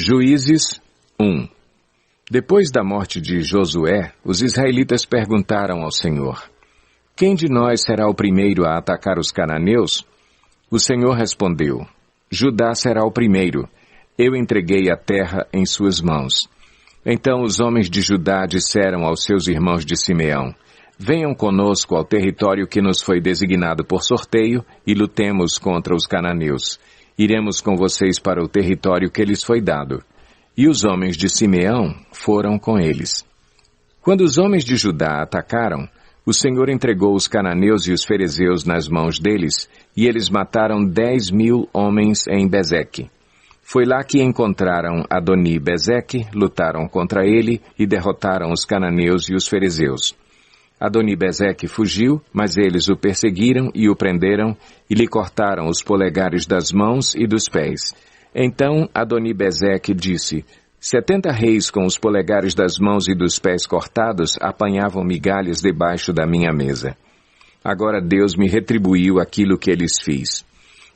Juízes 1. Depois da morte de Josué, os israelitas perguntaram ao Senhor: quem de nós será o primeiro a atacar os cananeus? O Senhor respondeu: Judá será o primeiro. Eu entreguei a terra em suas mãos. Então os homens de Judá disseram aos seus irmãos de Simeão: venham conosco ao território que nos foi designado por sorteio e lutemos contra os cananeus. Iremos com vocês para o território que lhes foi dado. E os homens de Simeão foram com eles. Quando os homens de Judá atacaram, o Senhor entregou os cananeus e os ferezeus nas mãos deles, e eles mataram 10.000 homens em Bezeque. Foi lá que encontraram Adoni-Bezeque, lutaram contra ele e derrotaram os cananeus e os ferezeus. Adoni-Bezeque fugiu, mas eles o perseguiram e o prenderam, e lhe cortaram os polegares das mãos e dos pés. Então Adoni-Bezeque disse: 70 reis com os polegares das mãos e dos pés cortados apanhavam migalhas debaixo da minha mesa. Agora Deus me retribuiu aquilo que lhes fiz.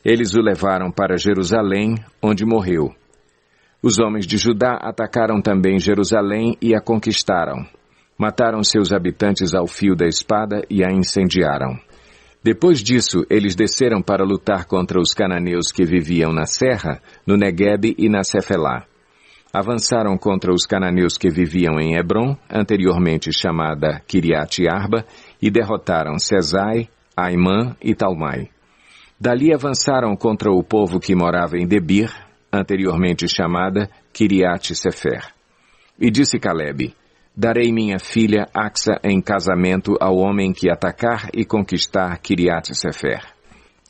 Eles o levaram para Jerusalém, onde morreu. Os homens de Judá atacaram também Jerusalém e a conquistaram. Mataram seus habitantes ao fio da espada e a incendiaram. Depois disso, eles desceram para lutar contra os cananeus que viviam na serra, no Neguebe e na Cefelá. Avançaram contra os cananeus que viviam em Hebrom, anteriormente chamada Quiriate-Arba, e derrotaram Sesai, Aimã e Talmai. Dali avançaram contra o povo que morava em Debir, anteriormente chamada Quiriate-Sefer. E disse Calebe: darei minha filha Axa em casamento ao homem que atacar e conquistar Quiriate-Sefer.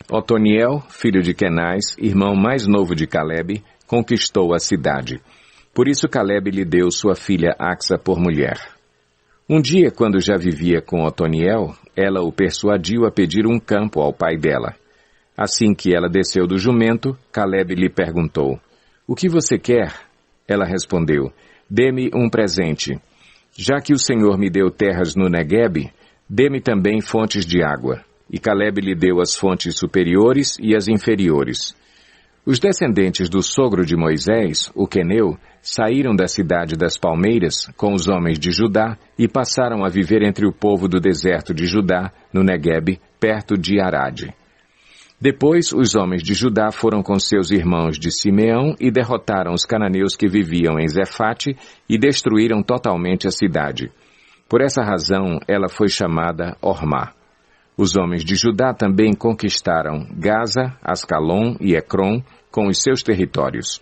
Otoniel, filho de Kenaz, irmão mais novo de Calebe, conquistou a cidade. Por isso Calebe lhe deu sua filha Axa por mulher. Um dia, quando já vivia com Otoniel, ela o persuadiu a pedir um campo ao pai dela. Assim que ela desceu do jumento, Calebe lhe perguntou: o que você quer? Ela respondeu: dê-me um presente. Já que o Senhor me deu terras no Neguebe, dê-me também fontes de água. E Calebe lhe deu as fontes superiores e as inferiores. Os descendentes do sogro de Moisés, o Queneu, saíram da cidade das palmeiras com os homens de Judá e passaram a viver entre o povo do deserto de Judá, no Neguebe, perto de Arade. Depois, os homens de Judá foram com seus irmãos de Simeão e derrotaram os cananeus que viviam em Zefate e destruíram totalmente a cidade. Por essa razão, ela foi chamada Ormá. Os homens de Judá também conquistaram Gaza, Ascalon e Ecrom com os seus territórios.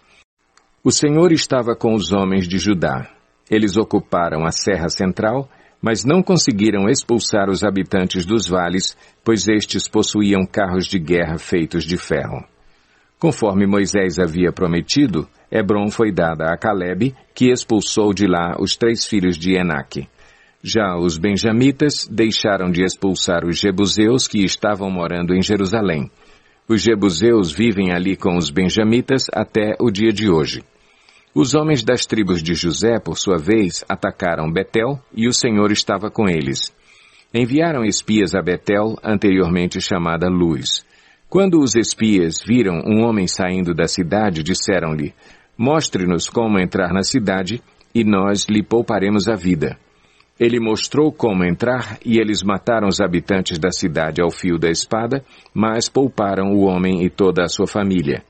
O Senhor estava com os homens de Judá. Eles ocuparam a Serra Central, mas não conseguiram expulsar os habitantes dos vales, pois estes possuíam carros de guerra feitos de ferro. Conforme Moisés havia prometido, Hebrom foi dada a Calebe, que expulsou de lá os 3 filhos de Enaque. Já os benjamitas deixaram de expulsar os jebuseus que estavam morando em Jerusalém. Os jebuseus vivem ali com os benjamitas até o dia de hoje. Os homens das tribos de José, por sua vez, atacaram Betel, e o Senhor estava com eles. Enviaram espias a Betel, anteriormente chamada Luz. Quando os espias viram um homem saindo da cidade, disseram-lhe: mostre-nos como entrar na cidade, e nós lhe pouparemos a vida. Ele mostrou como entrar, e eles mataram os habitantes da cidade ao fio da espada, mas pouparam o homem e toda a sua família.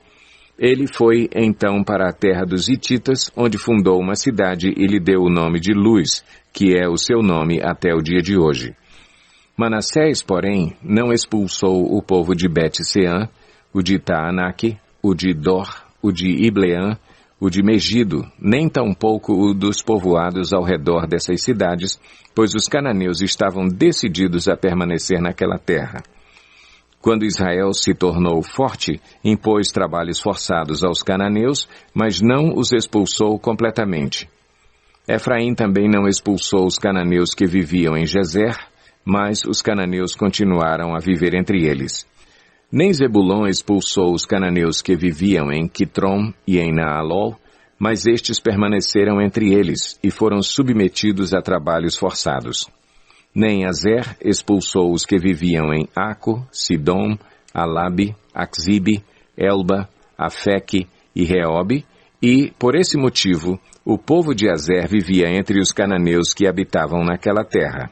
Ele foi, então, para a terra dos Hititas, onde fundou uma cidade e lhe deu o nome de Luz, que é o seu nome até o dia de hoje. Manassés, porém, não expulsou o povo de Bet-Seã, o de Taanaque, o de Dor, o de Ibleã, o de Megido, nem tampouco o dos povoados ao redor dessas cidades, pois os cananeus estavam decididos a permanecer naquela terra. Quando Israel se tornou forte, impôs trabalhos forçados aos cananeus, mas não os expulsou completamente. Efraim também não expulsou os cananeus que viviam em Gezer, mas os cananeus continuaram a viver entre eles. Nem Zebulon expulsou os cananeus que viviam em Quitrom e em Naalol, mas estes permaneceram entre eles e foram submetidos a trabalhos forçados. Nem Azer expulsou os que viviam em Aco, Sidom, Alabe, Axibe, Elba, Afeque e Reobe, E, por esse motivo, o povo de Azer vivia entre os cananeus que habitavam naquela terra.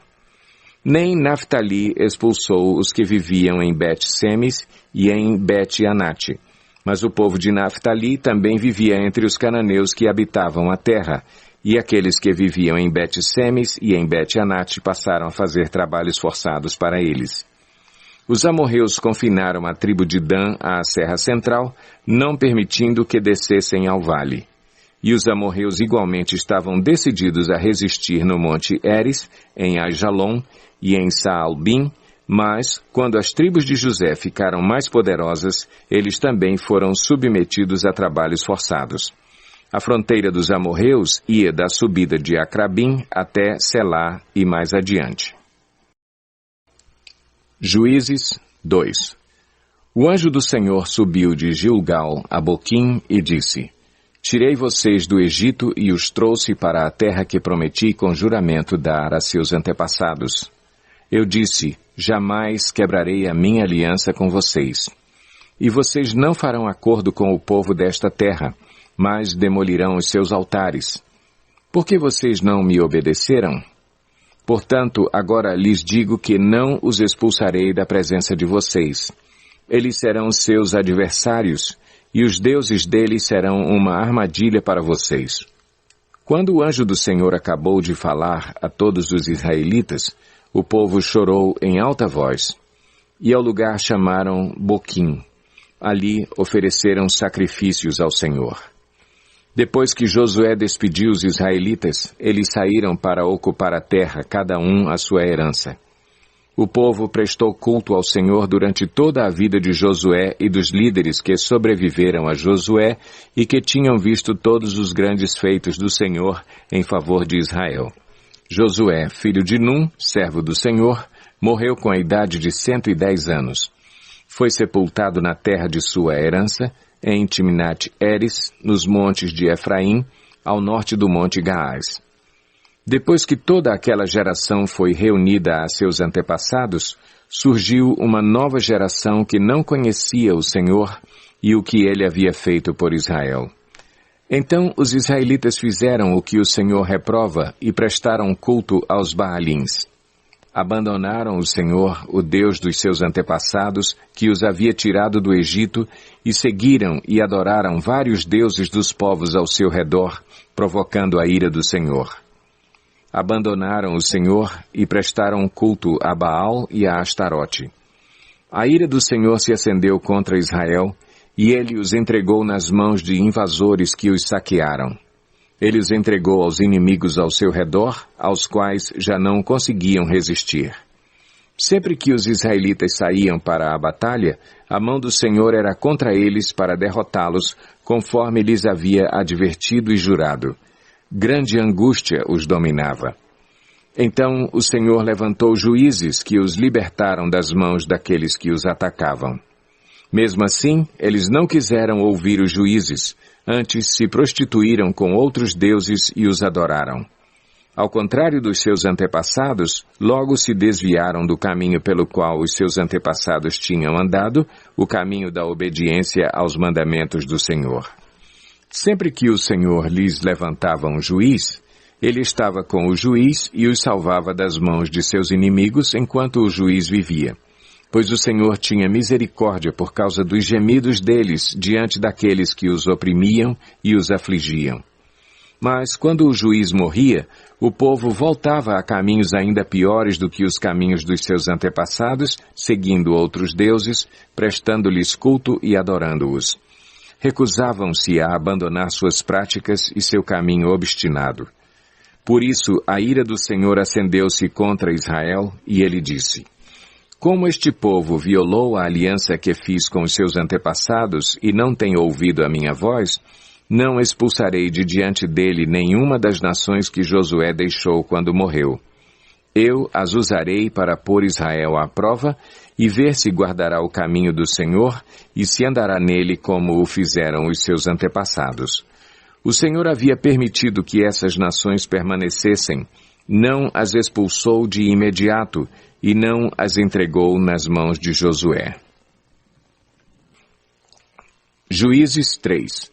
Nem Naftali expulsou os que viviam em Bet-Semes e em Bet-Anate. Mas o povo de Naftali também vivia entre os cananeus que habitavam a terra, e aqueles que viviam em Bet-Semes e em Bet-Anate passaram a fazer trabalhos forçados para eles. Os amorreus confinaram a tribo de Dan à serra central, não permitindo que descessem ao vale. E os amorreus igualmente estavam decididos a resistir no monte Eres, em Aijalon e em Saalbim, mas, quando as tribos de José ficaram mais poderosas, eles também foram submetidos a trabalhos forçados. A fronteira dos amorreus ia da subida de Acrabim até Selá e mais adiante. Juízes 2. O anjo do Senhor subiu de Gilgal a Boquim e disse: Tirei vocês do Egito e os trouxe para a terra que prometi com juramento dar a seus antepassados. Eu disse: jamais quebrarei a minha aliança com vocês. E vocês não farão acordo com o povo desta terra, mas demolirão os seus altares. Por que vocês não me obedeceram? Portanto, agora lhes digo que não os expulsarei da presença de vocês. Eles serão seus adversários, e os deuses deles serão uma armadilha para vocês. Quando o anjo do Senhor acabou de falar a todos os israelitas, o povo chorou em alta voz. E ao lugar chamaram Boquim. Ali ofereceram sacrifícios ao Senhor. Depois que Josué despediu os israelitas, eles saíram para ocupar a terra, cada um a sua herança. O povo prestou culto ao Senhor durante toda a vida de Josué e dos líderes que sobreviveram a Josué e que tinham visto todos os grandes feitos do Senhor em favor de Israel. Josué, filho de Num, servo do Senhor, morreu com a idade de 110 anos. Foi sepultado na terra de sua herança, em Timnat-Eres, nos montes de Efraim, ao norte do monte Gaás. Depois que toda aquela geração foi reunida a seus antepassados, surgiu uma nova geração que não conhecia o Senhor e o que ele havia feito por Israel. Então os israelitas fizeram o que o Senhor reprova e prestaram culto aos Baalins. Abandonaram o Senhor, o Deus dos seus antepassados, que os havia tirado do Egito, e seguiram e adoraram vários deuses dos povos ao seu redor, provocando a ira do Senhor. Abandonaram o Senhor e prestaram culto a Baal e a Astarote. A ira do Senhor se acendeu contra Israel, e ele os entregou nas mãos de invasores que os saquearam. Ele os entregou aos inimigos ao seu redor, aos quais já não conseguiam resistir. Sempre que os israelitas saíam para a batalha, a mão do Senhor era contra eles para derrotá-los, conforme lhes havia advertido e jurado. Grande angústia os dominava. Então o Senhor levantou juízes que os libertaram das mãos daqueles que os atacavam. Mesmo assim, eles não quiseram ouvir os juízes, antes se prostituíram com outros deuses e os adoraram. Ao contrário dos seus antepassados, logo se desviaram do caminho pelo qual os seus antepassados tinham andado, o caminho da obediência aos mandamentos do Senhor. Sempre que o Senhor lhes levantava um juiz, ele estava com o juiz e os salvava das mãos de seus inimigos enquanto o juiz vivia. Pois o Senhor tinha misericórdia por causa dos gemidos deles diante daqueles que os oprimiam e os afligiam. Mas, quando o juiz morria, o povo voltava a caminhos ainda piores do que os caminhos dos seus antepassados, seguindo outros deuses, prestando-lhes culto e adorando-os. Recusavam-se a abandonar suas práticas e seu caminho obstinado. Por isso, a ira do Senhor acendeu-se contra Israel, e ele disse: Como este povo violou a aliança que fiz com os seus antepassados e não tem ouvido a minha voz, não expulsarei de diante dele nenhuma das nações que Josué deixou quando morreu. Eu as usarei para pôr Israel à prova e ver se guardará o caminho do Senhor e se andará nele como o fizeram os seus antepassados. O Senhor havia permitido que essas nações permanecessem, não as expulsou de imediato e não as entregou nas mãos de Josué. Juízes 3.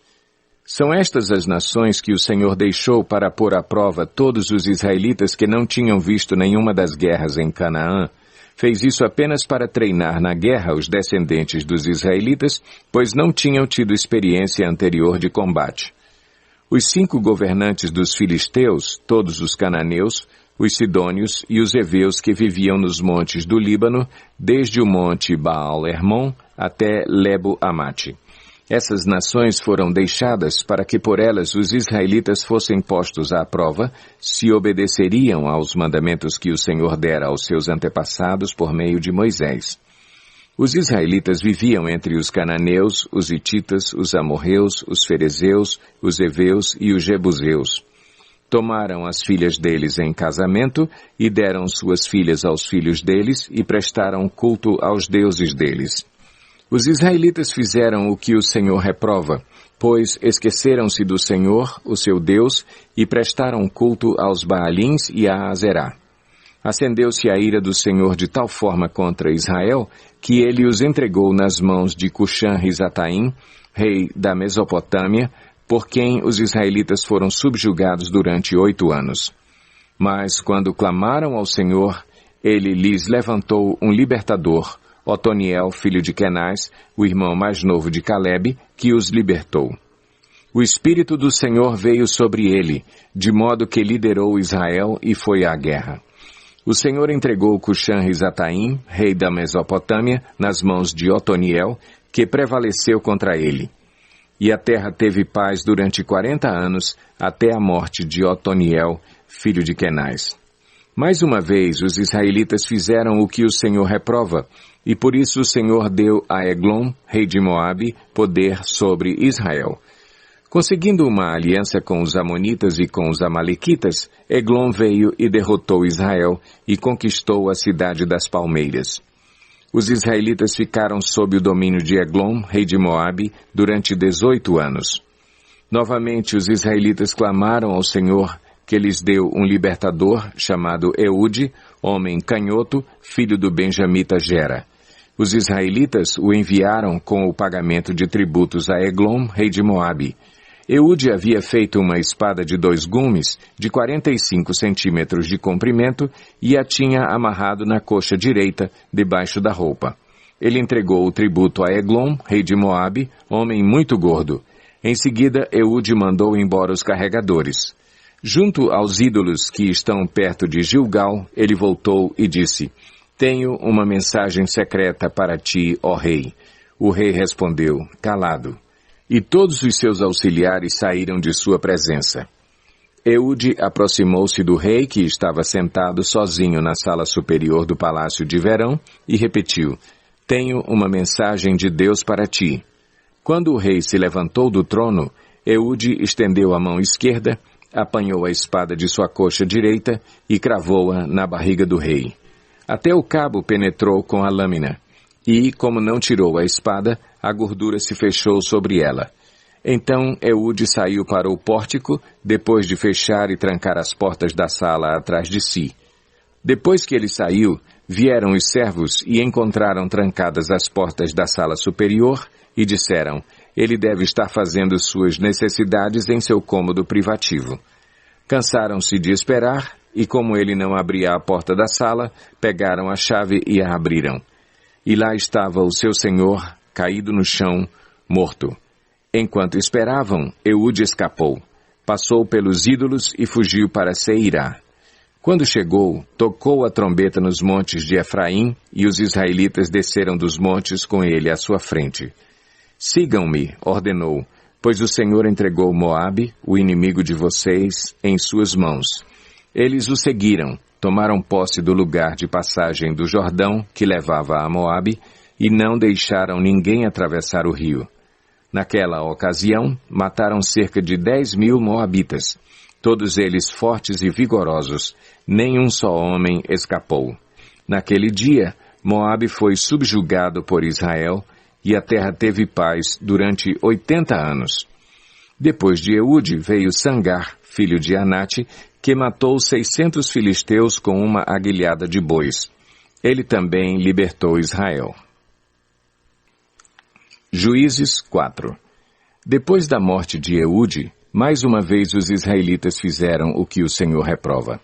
São estas as nações que o Senhor deixou para pôr à prova todos os israelitas que não tinham visto nenhuma das guerras em Canaã. Fez isso apenas para treinar na guerra os descendentes dos israelitas, pois não tinham tido experiência anterior de combate. Os 5 governantes dos filisteus, todos os cananeus, os sidônios e os heveus que viviam nos montes do Líbano, desde o monte Baal-Hermon até Lebo-Amate. Essas nações foram deixadas para que por elas os israelitas fossem postos à prova, se obedeceriam aos mandamentos que o Senhor dera aos seus antepassados por meio de Moisés. Os israelitas viviam entre os cananeus, os hititas, os amorreus, os ferezeus, os heveus e os jebuseus. Tomaram as filhas deles em casamento e deram suas filhas aos filhos deles e prestaram culto aos deuses deles. Os israelitas fizeram o que o Senhor reprova, pois esqueceram-se do Senhor, o seu Deus, e prestaram culto aos Baalins e a Azerá. Acendeu-se a ira do Senhor de tal forma contra Israel, que ele os entregou nas mãos de Cuxã-Risataim, rei da Mesopotâmia, por quem os israelitas foram subjugados durante 8 anos. Mas quando clamaram ao Senhor, ele lhes levantou um libertador, Otoniel, filho de Kenaz, o irmão mais novo de Calebe, que os libertou. O Espírito do Senhor veio sobre ele, de modo que liderou Israel e foi à guerra. O Senhor entregou Cuxã-Risataim, rei da Mesopotâmia, nas mãos de Otoniel, que prevaleceu contra ele. E a terra teve paz durante 40 anos, até a morte de Otoniel, filho de Kenaz. Mais uma vez, os israelitas fizeram o que o Senhor reprova, e por isso o Senhor deu a Eglon, rei de Moabe, poder sobre Israel. Conseguindo uma aliança com os amonitas e com os amalequitas, Eglon veio e derrotou Israel e conquistou a cidade das palmeiras. Os israelitas ficaram sob o domínio de Eglon, rei de Moabe, durante 18 anos. Novamente os israelitas clamaram ao Senhor, que lhes deu um libertador chamado Eude, homem canhoto, filho do benjamita Gera. Os israelitas o enviaram com o pagamento de tributos a Eglon, rei de Moabe. Eude havia feito uma espada de 2 gumes, de 45 centímetros de comprimento, e a tinha amarrado na coxa direita, debaixo da roupa. Ele entregou o tributo a Eglon, rei de Moabe, homem muito gordo. Em seguida, Eude mandou embora os carregadores. Junto aos ídolos que estão perto de Gilgal, ele voltou e disse: "Tenho uma mensagem secreta para ti, ó rei." O rei respondeu: "Calado." E todos os seus auxiliares saíram de sua presença. Eude aproximou-se do rei, que estava sentado sozinho na sala superior do palácio de verão, e repetiu: "Tenho uma mensagem de Deus para ti." Quando o rei se levantou do trono, Eude estendeu a mão esquerda, apanhou a espada de sua coxa direita e cravou-a na barriga do rei. Até o cabo penetrou com a lâmina, e, como não tirou a espada, a gordura se fechou sobre ela. Então Eude saiu para o pórtico, depois de fechar e trancar as portas da sala atrás de si. Depois que ele saiu, vieram os servos e encontraram trancadas as portas da sala superior e disseram: "Ele deve estar fazendo suas necessidades em seu cômodo privativo." Cansaram-se de esperar e, como ele não abria a porta da sala, pegaram a chave e a abriram. E lá estava o seu senhor, caído no chão, morto. Enquanto esperavam, Eude escapou, passou pelos ídolos e fugiu para Seirá. Quando chegou, tocou a trombeta nos montes de Efraim, e os israelitas desceram dos montes com ele à sua frente. "Sigam-me", ordenou, "pois o Senhor entregou Moabe, o inimigo de vocês, em suas mãos." Eles o seguiram, tomaram posse do lugar de passagem do Jordão, que levava a Moabe, e não deixaram ninguém atravessar o rio. Naquela ocasião, mataram cerca de 10.000 moabitas, todos eles fortes e vigorosos, nenhum só homem escapou. Naquele dia, Moabe foi subjugado por Israel, e a terra teve paz durante 80 anos. Depois de Eude veio Sangar, filho de Anate, que matou 600 filisteus com uma aguilhada de bois. Ele também libertou Israel. Juízes 4. Depois da morte de Eude, mais uma vez os israelitas fizeram o que o Senhor reprova.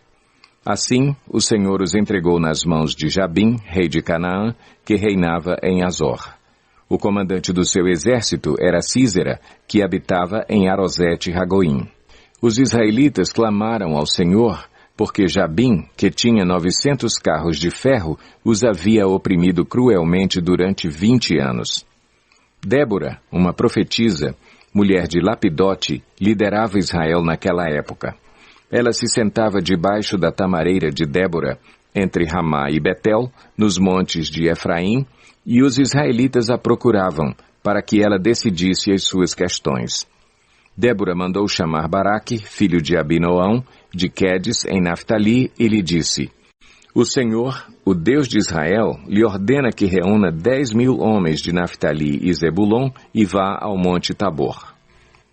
Assim, o Senhor os entregou nas mãos de Jabim, rei de Canaã, que reinava em Azor. O comandante do seu exército era Sísera, que habitava em Arosete-Ragoim. Os israelitas clamaram ao Senhor, porque Jabim, que tinha 900 carros de ferro, os havia oprimido cruelmente durante 20 anos. Débora, uma profetisa, mulher de Lapidote, liderava Israel naquela época. Ela se sentava debaixo da tamareira de Débora, entre Ramá e Betel, nos montes de Efraim, e os israelitas a procuravam, para que ela decidisse as suas questões. Débora mandou chamar Baraque, filho de Abinoão, de Quedes, em Naftali, e lhe disse: O Senhor, o Deus de Israel, lhe ordena que reúna 10.000 homens de Naftali e Zebulon e vá ao monte Tabor.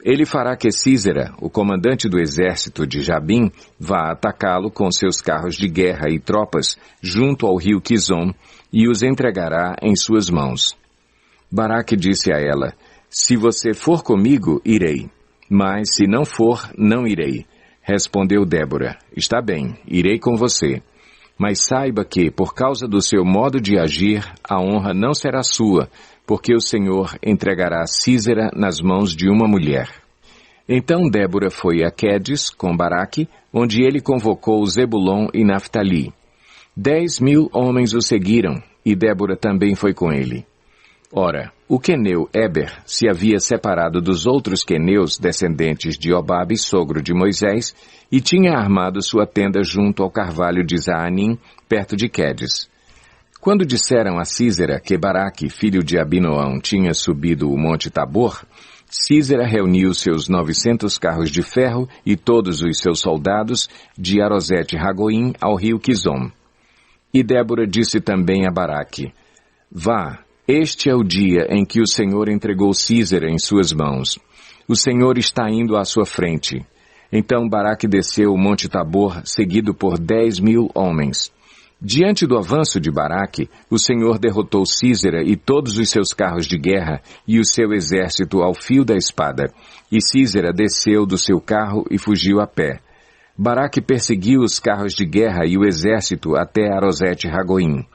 Ele fará que Sísera, o comandante do exército de Jabim, vá atacá-lo com seus carros de guerra e tropas junto ao rio Quizom e os entregará em suas mãos. Baraque disse a ela: Se você for comigo, irei. Mas se não for, não irei. Respondeu Débora: Está bem, irei com você. Mas saiba que, por causa do seu modo de agir, a honra não será sua, porque o Senhor entregará Sísera nas mãos de uma mulher. Então Débora foi a Quedes com Baraque, onde ele convocou Zebulon e Naftali. 10.000 homens o seguiram, e Débora também foi com ele. Ora, o queneu Éber se havia separado dos outros queneus descendentes de Obabe, sogro de Moisés, e tinha armado sua tenda junto ao carvalho de Zaanim, perto de Quedes. Quando disseram a Sísera que Baraque, filho de Abinoão, tinha subido o monte Tabor, Sísera reuniu seus 900 carros de ferro e todos os seus soldados de Arosete-Ragoim ao rio Quizom. E Débora disse também a Baraque: Vá, este é o dia em que o Senhor entregou Sísera em suas mãos. O Senhor está indo à sua frente. Então Baraque desceu o monte Tabor, seguido por 10.000 homens. Diante do avanço de Baraque, o Senhor derrotou Sísera e todos os seus carros de guerra e o seu exército ao fio da espada. E Sísera desceu do seu carro e fugiu a pé. Baraque perseguiu os carros de guerra e o exército até Arosete-Ragoim.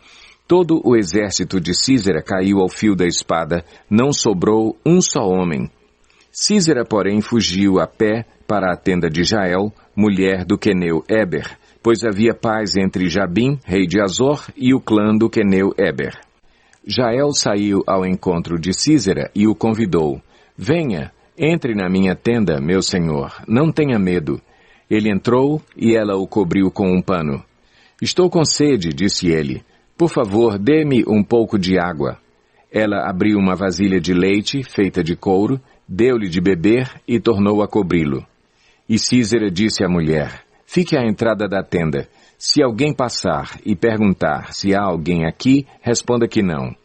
Todo o exército de Sísera caiu ao fio da espada, não sobrou um só homem. Sísera, porém, fugiu a pé para a tenda de Jael, mulher do queneu Éber, pois havia paz entre Jabim, rei de Azor, e o clã do queneu Éber. Jael saiu ao encontro de Sísera e o convidou: Venha, entre na minha tenda, meu senhor, não tenha medo. Ele entrou e ela o cobriu com um pano. Estou com sede, disse ele. Por favor, dê-me um pouco de água. Ela abriu uma vasilha de leite, feita de couro, deu-lhe de beber e tornou a cobri-lo. E Sísera disse à mulher: Fique à entrada da tenda. Se alguém passar e perguntar se há alguém aqui, responda que não.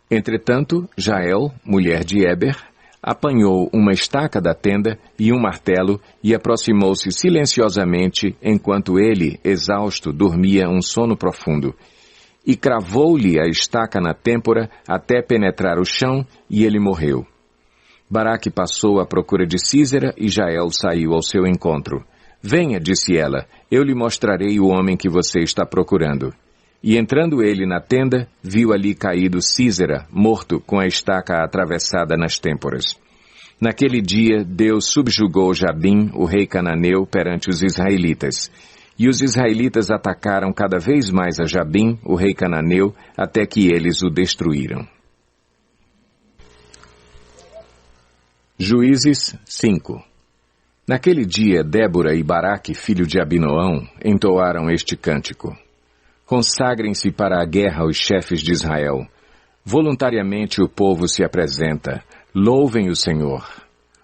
Entretanto, Jael, mulher de Éber, apanhou uma estaca da tenda e um martelo e aproximou-se silenciosamente enquanto ele, exausto, dormia um sono profundo. E cravou-lhe a estaca na têmpora até penetrar o chão, e ele morreu. Baraque passou à procura de Sísera e Jael saiu ao seu encontro. Venha, disse ela, eu lhe mostrarei o homem que você está procurando. E entrando ele na tenda, viu ali caído Sísera, morto, com a estaca atravessada nas têmporas. Naquele dia, Deus subjugou Jabim, o rei cananeu, perante os israelitas. E os israelitas atacaram cada vez mais a Jabim, o rei cananeu, até que eles o destruíram. Juízes 5. Naquele dia, Débora e Baraque, filho de Abinoão, entoaram este cântico. Consagrem-se para a guerra os chefes de Israel. Voluntariamente o povo se apresenta. Louvem o Senhor.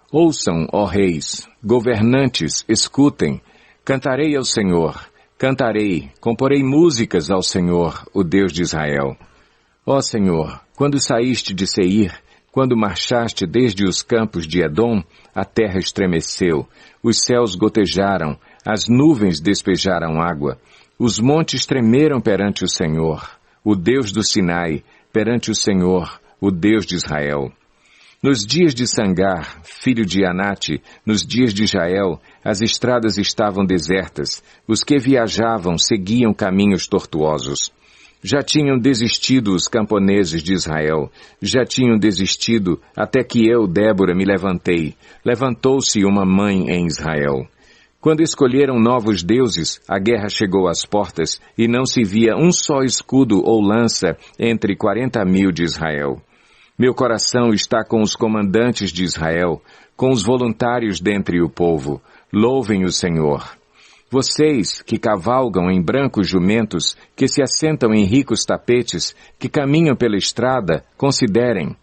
Ouçam, ó reis, governantes, escutem. Cantarei ao Senhor, cantarei, comporei músicas ao Senhor, o Deus de Israel. Ó Senhor, quando saíste de Seir, quando marchaste desde os campos de Edom, a terra estremeceu, os céus gotejaram, as nuvens despejaram água, os montes tremeram perante o Senhor, o Deus do Sinai, perante o Senhor, o Deus de Israel. Nos dias de Sangar, filho de Anate, nos dias de Jael, as estradas estavam desertas, os que viajavam seguiam caminhos tortuosos. Já tinham desistido os camponeses de Israel, já tinham desistido até que eu, Débora, me levantei. Levantou-se uma mãe em Israel. Quando escolheram novos deuses, a guerra chegou às portas e não se via um só escudo ou lança entre 40.000 de Israel. Meu coração está com os comandantes de Israel, com os voluntários dentre o povo. Louvem o Senhor. Vocês que cavalgam em brancos jumentos, que se assentam em ricos tapetes, que caminham pela estrada, considerem.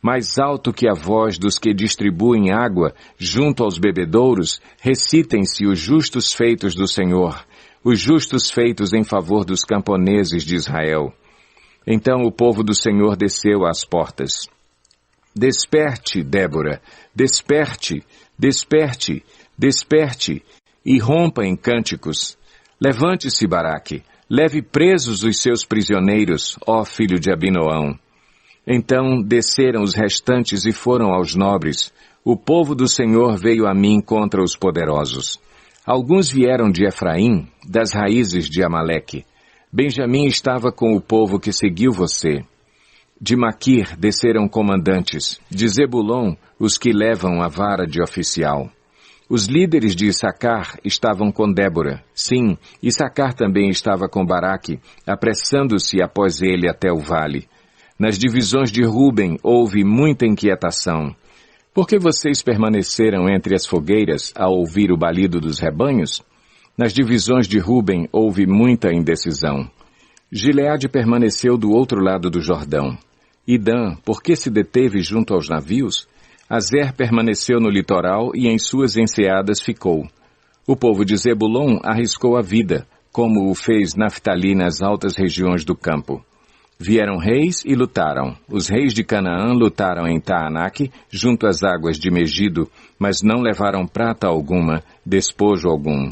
Mais alto que a voz dos que distribuem água junto aos bebedouros, recitem-se os justos feitos do Senhor, os justos feitos em favor dos camponeses de Israel. Então o povo do Senhor desceu às portas. Desperte, Débora, desperte, desperte, desperte, e rompa em cânticos. Levante-se, Baraque, leve presos os seus prisioneiros, ó filho de Abinoão. Então desceram os restantes e foram aos nobres. O povo do Senhor veio a mim contra os poderosos. Alguns vieram de Efraim, das raízes de Amaleque. Benjamim estava com o povo que seguiu você. De Maquir desceram comandantes, de Zebulon os que levam a vara de oficial. Os líderes de Issacar estavam com Débora. Sim, Issacar também estava com Baraque, apressando-se após ele até o vale. Nas divisões de Ruben houve muita inquietação. Por que vocês permaneceram entre as fogueiras a ouvir o balido dos rebanhos? Nas divisões de Ruben houve muita indecisão. Gileade permaneceu do outro lado do Jordão. E Dan, por que se deteve junto aos navios? Azer permaneceu no litoral e em suas enseadas ficou. O povo de Zebulon arriscou a vida, como o fez Naftali nas altas regiões do campo. Vieram reis e lutaram. Os reis de Canaã lutaram em Taanaque, junto às águas de Megido, mas não levaram prata alguma, despojo algum.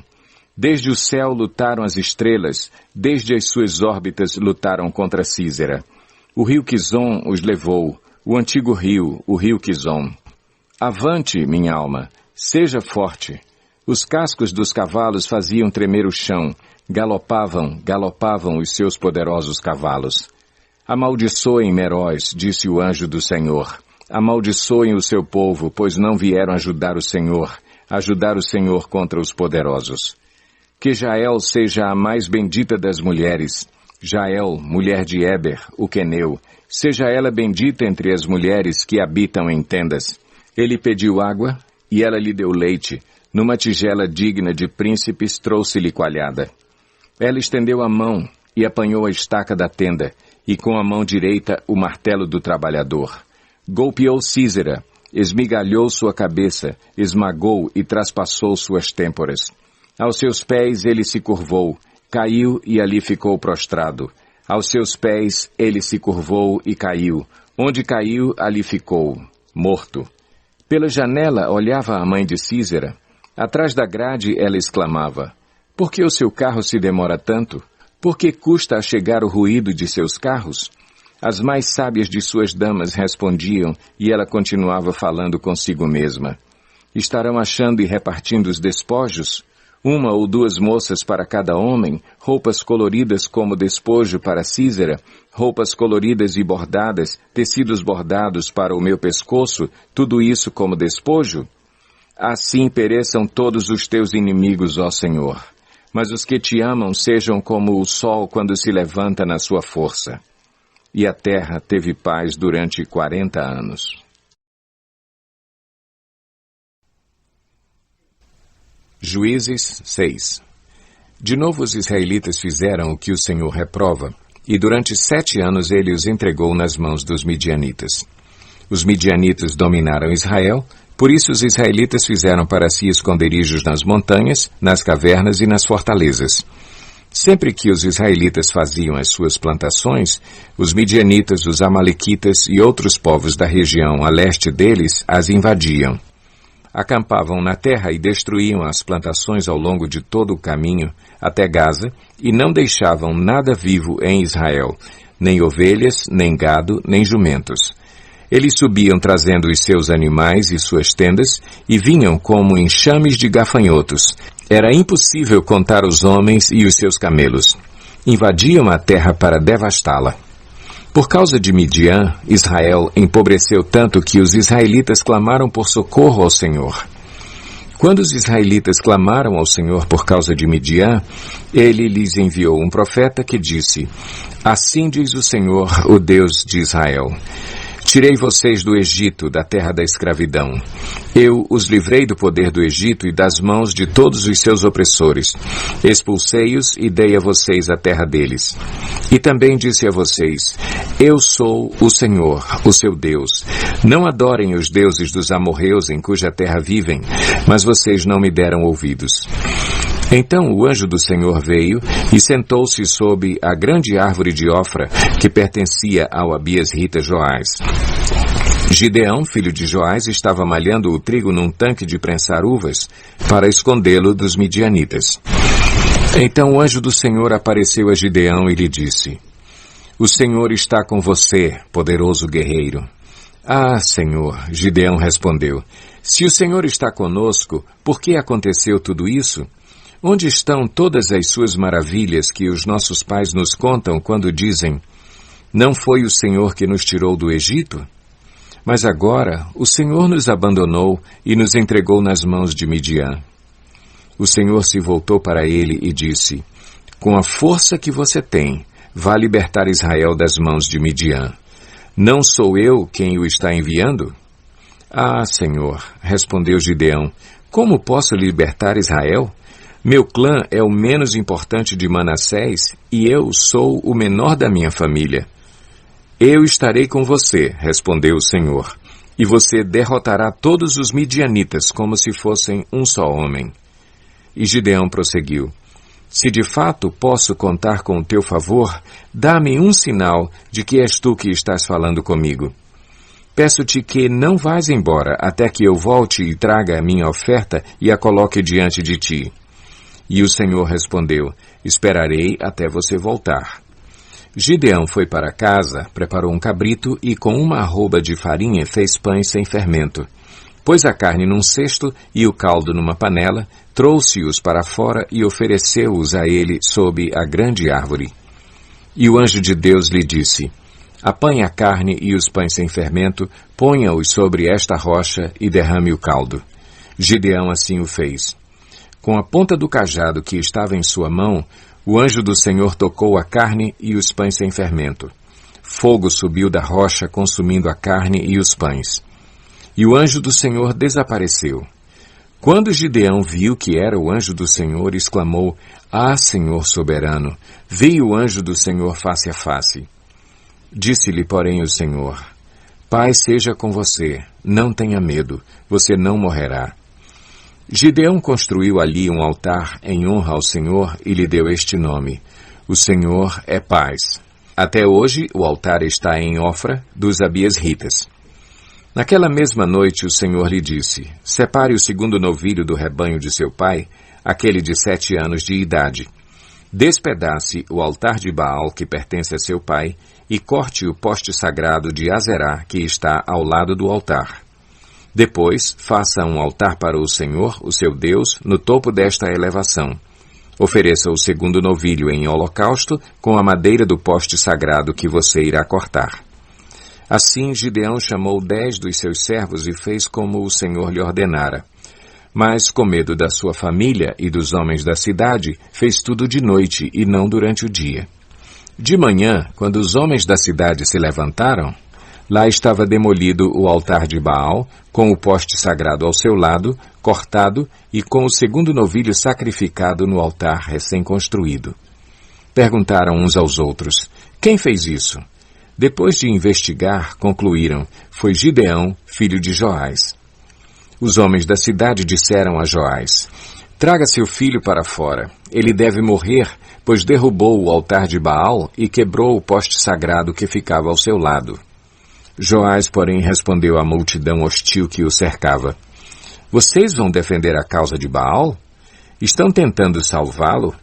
Desde o céu lutaram as estrelas, desde as suas órbitas lutaram contra Císera. O rio Quizon os levou, o antigo rio, o rio Quizon. Avante, minha alma, seja forte. Os cascos dos cavalos faziam tremer o chão, galopavam, galopavam os seus poderosos cavalos. Amaldiçoem Meróis, disse o anjo do Senhor. Amaldiçoem o seu povo, pois não vieram ajudar o Senhor contra os poderosos. Que Jael seja a mais bendita das mulheres. Jael, mulher de Éber, o queneu, seja ela bendita entre as mulheres que habitam em tendas. Ele pediu água, e ela lhe deu leite. Numa tigela digna de príncipes trouxe-lhe coalhada. Ela estendeu a mão e apanhou a estaca da tenda, e com a mão direita o martelo do trabalhador. Golpeou Císera, esmigalhou sua cabeça, esmagou e traspassou suas têmporas. Aos seus pés ele se curvou, caiu e ali ficou prostrado. Aos seus pés ele se curvou e caiu. Onde caiu, ali ficou, morto. Pela janela olhava a mãe de Císera. Atrás da grade ela exclamava: por que o seu carro se demora tanto? Por que custa a chegar o ruído de seus carros? As mais sábias de suas damas respondiam, e ela continuava falando consigo mesma. Estarão achando e repartindo os despojos? Uma ou duas moças para cada homem, roupas coloridas como despojo para Císera, roupas coloridas e bordadas, tecidos bordados para o meu pescoço, tudo isso como despojo? Assim pereçam todos os teus inimigos, ó Senhor. Mas os que te amam sejam como o sol quando se levanta na sua força. E a terra teve paz durante 40 anos. Juízes 6. De novo os israelitas fizeram o que o Senhor reprova, e durante 7 anos ele os entregou nas mãos dos midianitas. Os midianitas dominaram Israel, por isso os israelitas fizeram para si esconderijos nas montanhas, nas cavernas e nas fortalezas. Sempre que os israelitas faziam as suas plantações, os midianitas, os amalequitas e outros povos da região a leste deles as invadiam. Acampavam na terra e destruíam as plantações ao longo de todo o caminho até Gaza e não deixavam nada vivo em Israel, nem ovelhas, nem gado, nem jumentos. Eles subiam trazendo os seus animais e suas tendas, e vinham como enxames de gafanhotos. Era impossível contar os homens e os seus camelos. Invadiam a terra para devastá-la. Por causa de Midian, Israel empobreceu tanto que os israelitas clamaram por socorro ao Senhor. Quando os israelitas clamaram ao Senhor por causa de Midian, ele lhes enviou um profeta que disse: Assim diz o Senhor, o Deus de Israel: Tirei vocês do Egito, da terra da escravidão. Eu os livrei do poder do Egito e das mãos de todos os seus opressores. Expulsei-os e dei a vocês a terra deles. E também disse a vocês: Eu sou o Senhor, o seu Deus. Não adorem os deuses dos amorreus em cuja terra vivem, mas vocês não me deram ouvidos. Então o anjo do Senhor veio e sentou-se sob a grande árvore de Ofra, que pertencia ao abiesrita Joás. Gideão, filho de Joás, estava malhando o trigo num tanque de prensar uvas para escondê-lo dos midianitas. Então o anjo do Senhor apareceu a Gideão e lhe disse: O Senhor está com você, poderoso guerreiro. Ah, Senhor, Gideão respondeu, se o Senhor está conosco, por que aconteceu tudo isso? Onde estão todas as suas maravilhas que os nossos pais nos contam quando dizem: Não foi o Senhor que nos tirou do Egito? Mas agora o Senhor nos abandonou e nos entregou nas mãos de Midian. O Senhor se voltou para ele e disse: Com a força que você tem, vá libertar Israel das mãos de Midian. Não sou eu quem o está enviando? Ah, Senhor, respondeu Gideão, como posso libertar Israel? Meu clã é o menos importante de Manassés e eu sou o menor da minha família. Eu estarei com você, respondeu o Senhor, e você derrotará todos os midianitas como se fossem um só homem. E Gideão prosseguiu: Se de fato posso contar com o teu favor, dá-me um sinal de que és tu que estás falando comigo. Peço-te que não vás embora até que eu volte e traga a minha oferta e a coloque diante de ti. E o Senhor respondeu: Esperarei até você voltar. Gideão foi para casa, preparou um cabrito e com uma arroba de farinha fez pães sem fermento. Pôs a carne num cesto e o caldo numa panela, trouxe-os para fora e ofereceu-os a ele sob a grande árvore. E o anjo de Deus lhe disse: Apanhe a carne e os pães sem fermento, ponha-os sobre esta rocha e derrame o caldo. Gideão assim o fez. Com a ponta do cajado que estava em sua mão, o anjo do Senhor tocou a carne e os pães sem fermento. Fogo subiu da rocha, consumindo a carne e os pães. E o anjo do Senhor desapareceu. Quando Gideão viu que era o anjo do Senhor, exclamou: Ah, Senhor soberano, vi o anjo do Senhor face a face. Disse-lhe, porém, o Senhor: Paz seja com você, não tenha medo, você não morrerá. Gideão construiu ali um altar em honra ao Senhor e lhe deu este nome: O Senhor é paz. Até hoje o altar está em Ofra dos abiesritas. Naquela mesma noite o Senhor lhe disse: Separe o segundo novilho do rebanho de seu pai, aquele de 7 anos de idade. Despedace o altar de Baal que pertence a seu pai e corte o poste sagrado de Azerá que está ao lado do altar. Depois, faça um altar para o Senhor, o seu Deus, no topo desta elevação. Ofereça o segundo novilho em holocausto com a madeira do poste sagrado que você irá cortar. Assim, Gideão chamou 10 dos seus servos e fez como o Senhor lhe ordenara. Mas, com medo da sua família e dos homens da cidade, fez tudo de noite e não durante o dia. De manhã, quando os homens da cidade se levantaram, lá estava demolido o altar de Baal, com o poste sagrado ao seu lado, cortado, e com o segundo novilho sacrificado no altar recém-construído. Perguntaram uns aos outros: Quem fez isso? Depois de investigar, concluíram: Foi Gideão, filho de Joás. Os homens da cidade disseram a Joás: Traga seu filho para fora. Ele deve morrer, pois derrubou o altar de Baal e quebrou o poste sagrado que ficava ao seu lado. Joás, porém, respondeu à multidão hostil que o cercava: Vocês vão defender a causa de Baal? Estão tentando salvá-lo?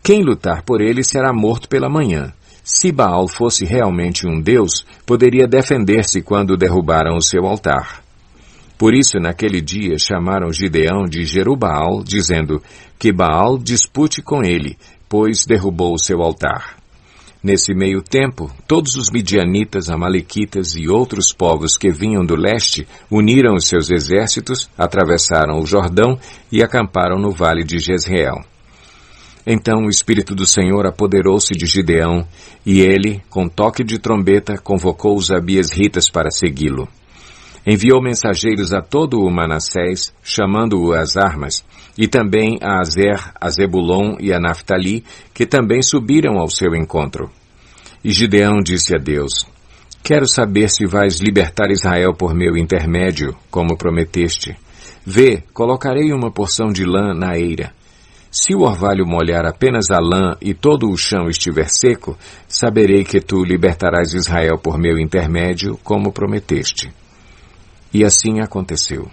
Quem lutar por ele será morto pela manhã. Se Baal fosse realmente um deus, poderia defender-se quando derrubaram o seu altar. Por isso, naquele dia, chamaram Gideão de Jerubaal, dizendo que Baal dispute com ele, pois derrubou o seu altar. Nesse meio tempo, todos os midianitas, amalequitas e outros povos que vinham do leste uniram os seus exércitos, atravessaram o Jordão e acamparam no vale de Jezreel. Então o Espírito do Senhor apoderou-se de Gideão, e ele, com toque de trombeta, convocou os abiesritas para segui-lo. Enviou mensageiros a todo o Manassés, chamando-o às armas, e também a Azer, a Zebulon e a Naftali, que também subiram ao seu encontro. E Gideão disse a Deus: Quero saber se vais libertar Israel por meu intermédio, como prometeste. Vê, colocarei uma porção de lã na eira. Se o orvalho molhar apenas a lã e todo o chão estiver seco, saberei que tu libertarás Israel por meu intermédio, como prometeste. E assim aconteceu.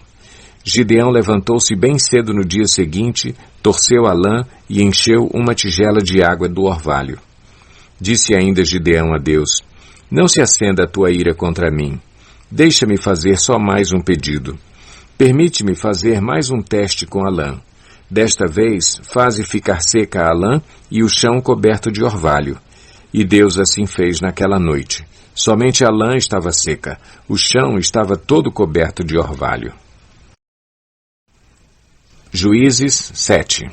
Gideão levantou-se bem cedo no dia seguinte, torceu a lã e encheu uma tigela de água do orvalho. Disse ainda Gideão a Deus: Não se acenda a tua ira contra mim. Deixa-me fazer só mais um pedido. Permite-me fazer mais um teste com a lã. Desta vez, faze ficar seca a lã e o chão coberto de orvalho. E Deus assim fez naquela noite. Somente a lã estava seca, o chão estava todo coberto de orvalho. Juízes 7.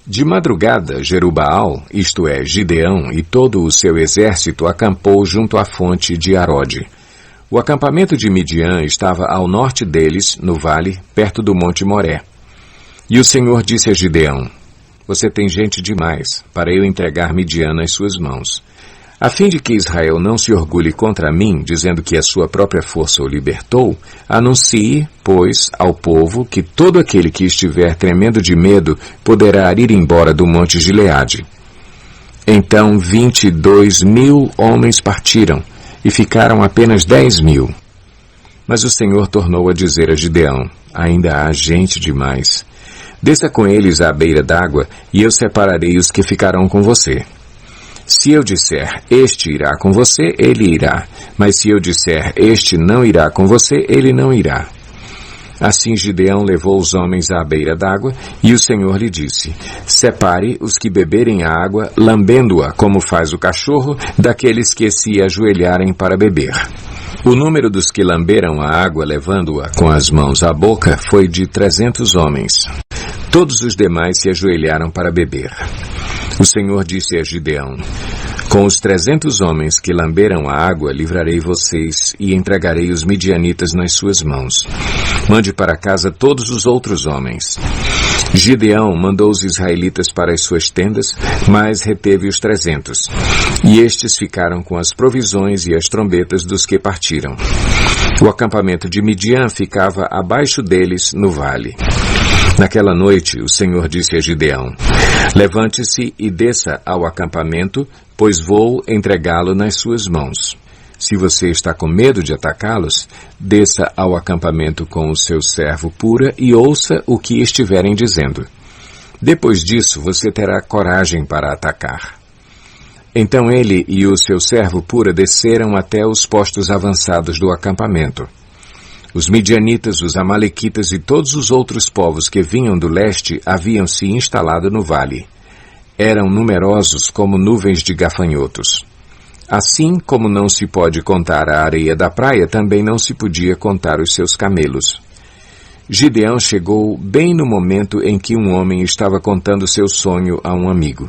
De madrugada, Jerubaal, isto é, Gideão, e todo o seu exército acampou junto à fonte de Arode. O acampamento de Midian estava ao norte deles, no vale, perto do monte Moré. E o Senhor disse a Gideão: Você tem gente demais para eu entregar Midian nas suas mãos. A fim de que Israel não se orgulhe contra mim, dizendo que a sua própria força o libertou, anuncie, pois, ao povo que todo aquele que estiver tremendo de medo poderá ir embora do monte Gileade. Então 22.000 homens partiram, e ficaram apenas 10.000. Mas o Senhor tornou a dizer a Gideão: Ainda há gente demais. Desça com eles à beira d'água, e eu separarei os que ficarão com você. Se eu disser, este irá com você, ele irá. Mas se eu disser, este não irá com você, ele não irá. Assim Gideão levou os homens à beira d'água, e o Senhor lhe disse: Separe os que beberem a água, lambendo-a como faz o cachorro, daqueles que se ajoelharem para beber. O número dos que lamberam a água, levando-a com as mãos à boca, foi de 300 homens. Todos os demais se ajoelharam para beber. O Senhor disse a Gideão: Com os 300 homens que lamberam a água, livrarei vocês e entregarei os midianitas nas suas mãos. Mande para casa todos os outros homens. Gideão mandou os israelitas para as suas tendas, mas reteve os 300. E estes ficaram com as provisões e as trombetas dos que partiram. O acampamento de Midian ficava abaixo deles no vale. Naquela noite, o Senhor disse a Gideão: Levante-se e desça ao acampamento, pois vou entregá-lo nas suas mãos. Se você está com medo de atacá-los, desça ao acampamento com o seu servo Pura e ouça o que estiverem dizendo. Depois disso, você terá coragem para atacar. Então ele e o seu servo Pura desceram até os postos avançados do acampamento. Os midianitas, os amalequitas e todos os outros povos que vinham do leste haviam se instalado no vale. Eram numerosos como nuvens de gafanhotos. Assim como não se pode contar a areia da praia, também não se podia contar os seus camelos. Gideão chegou bem no momento em que um homem estava contando seu sonho a um amigo.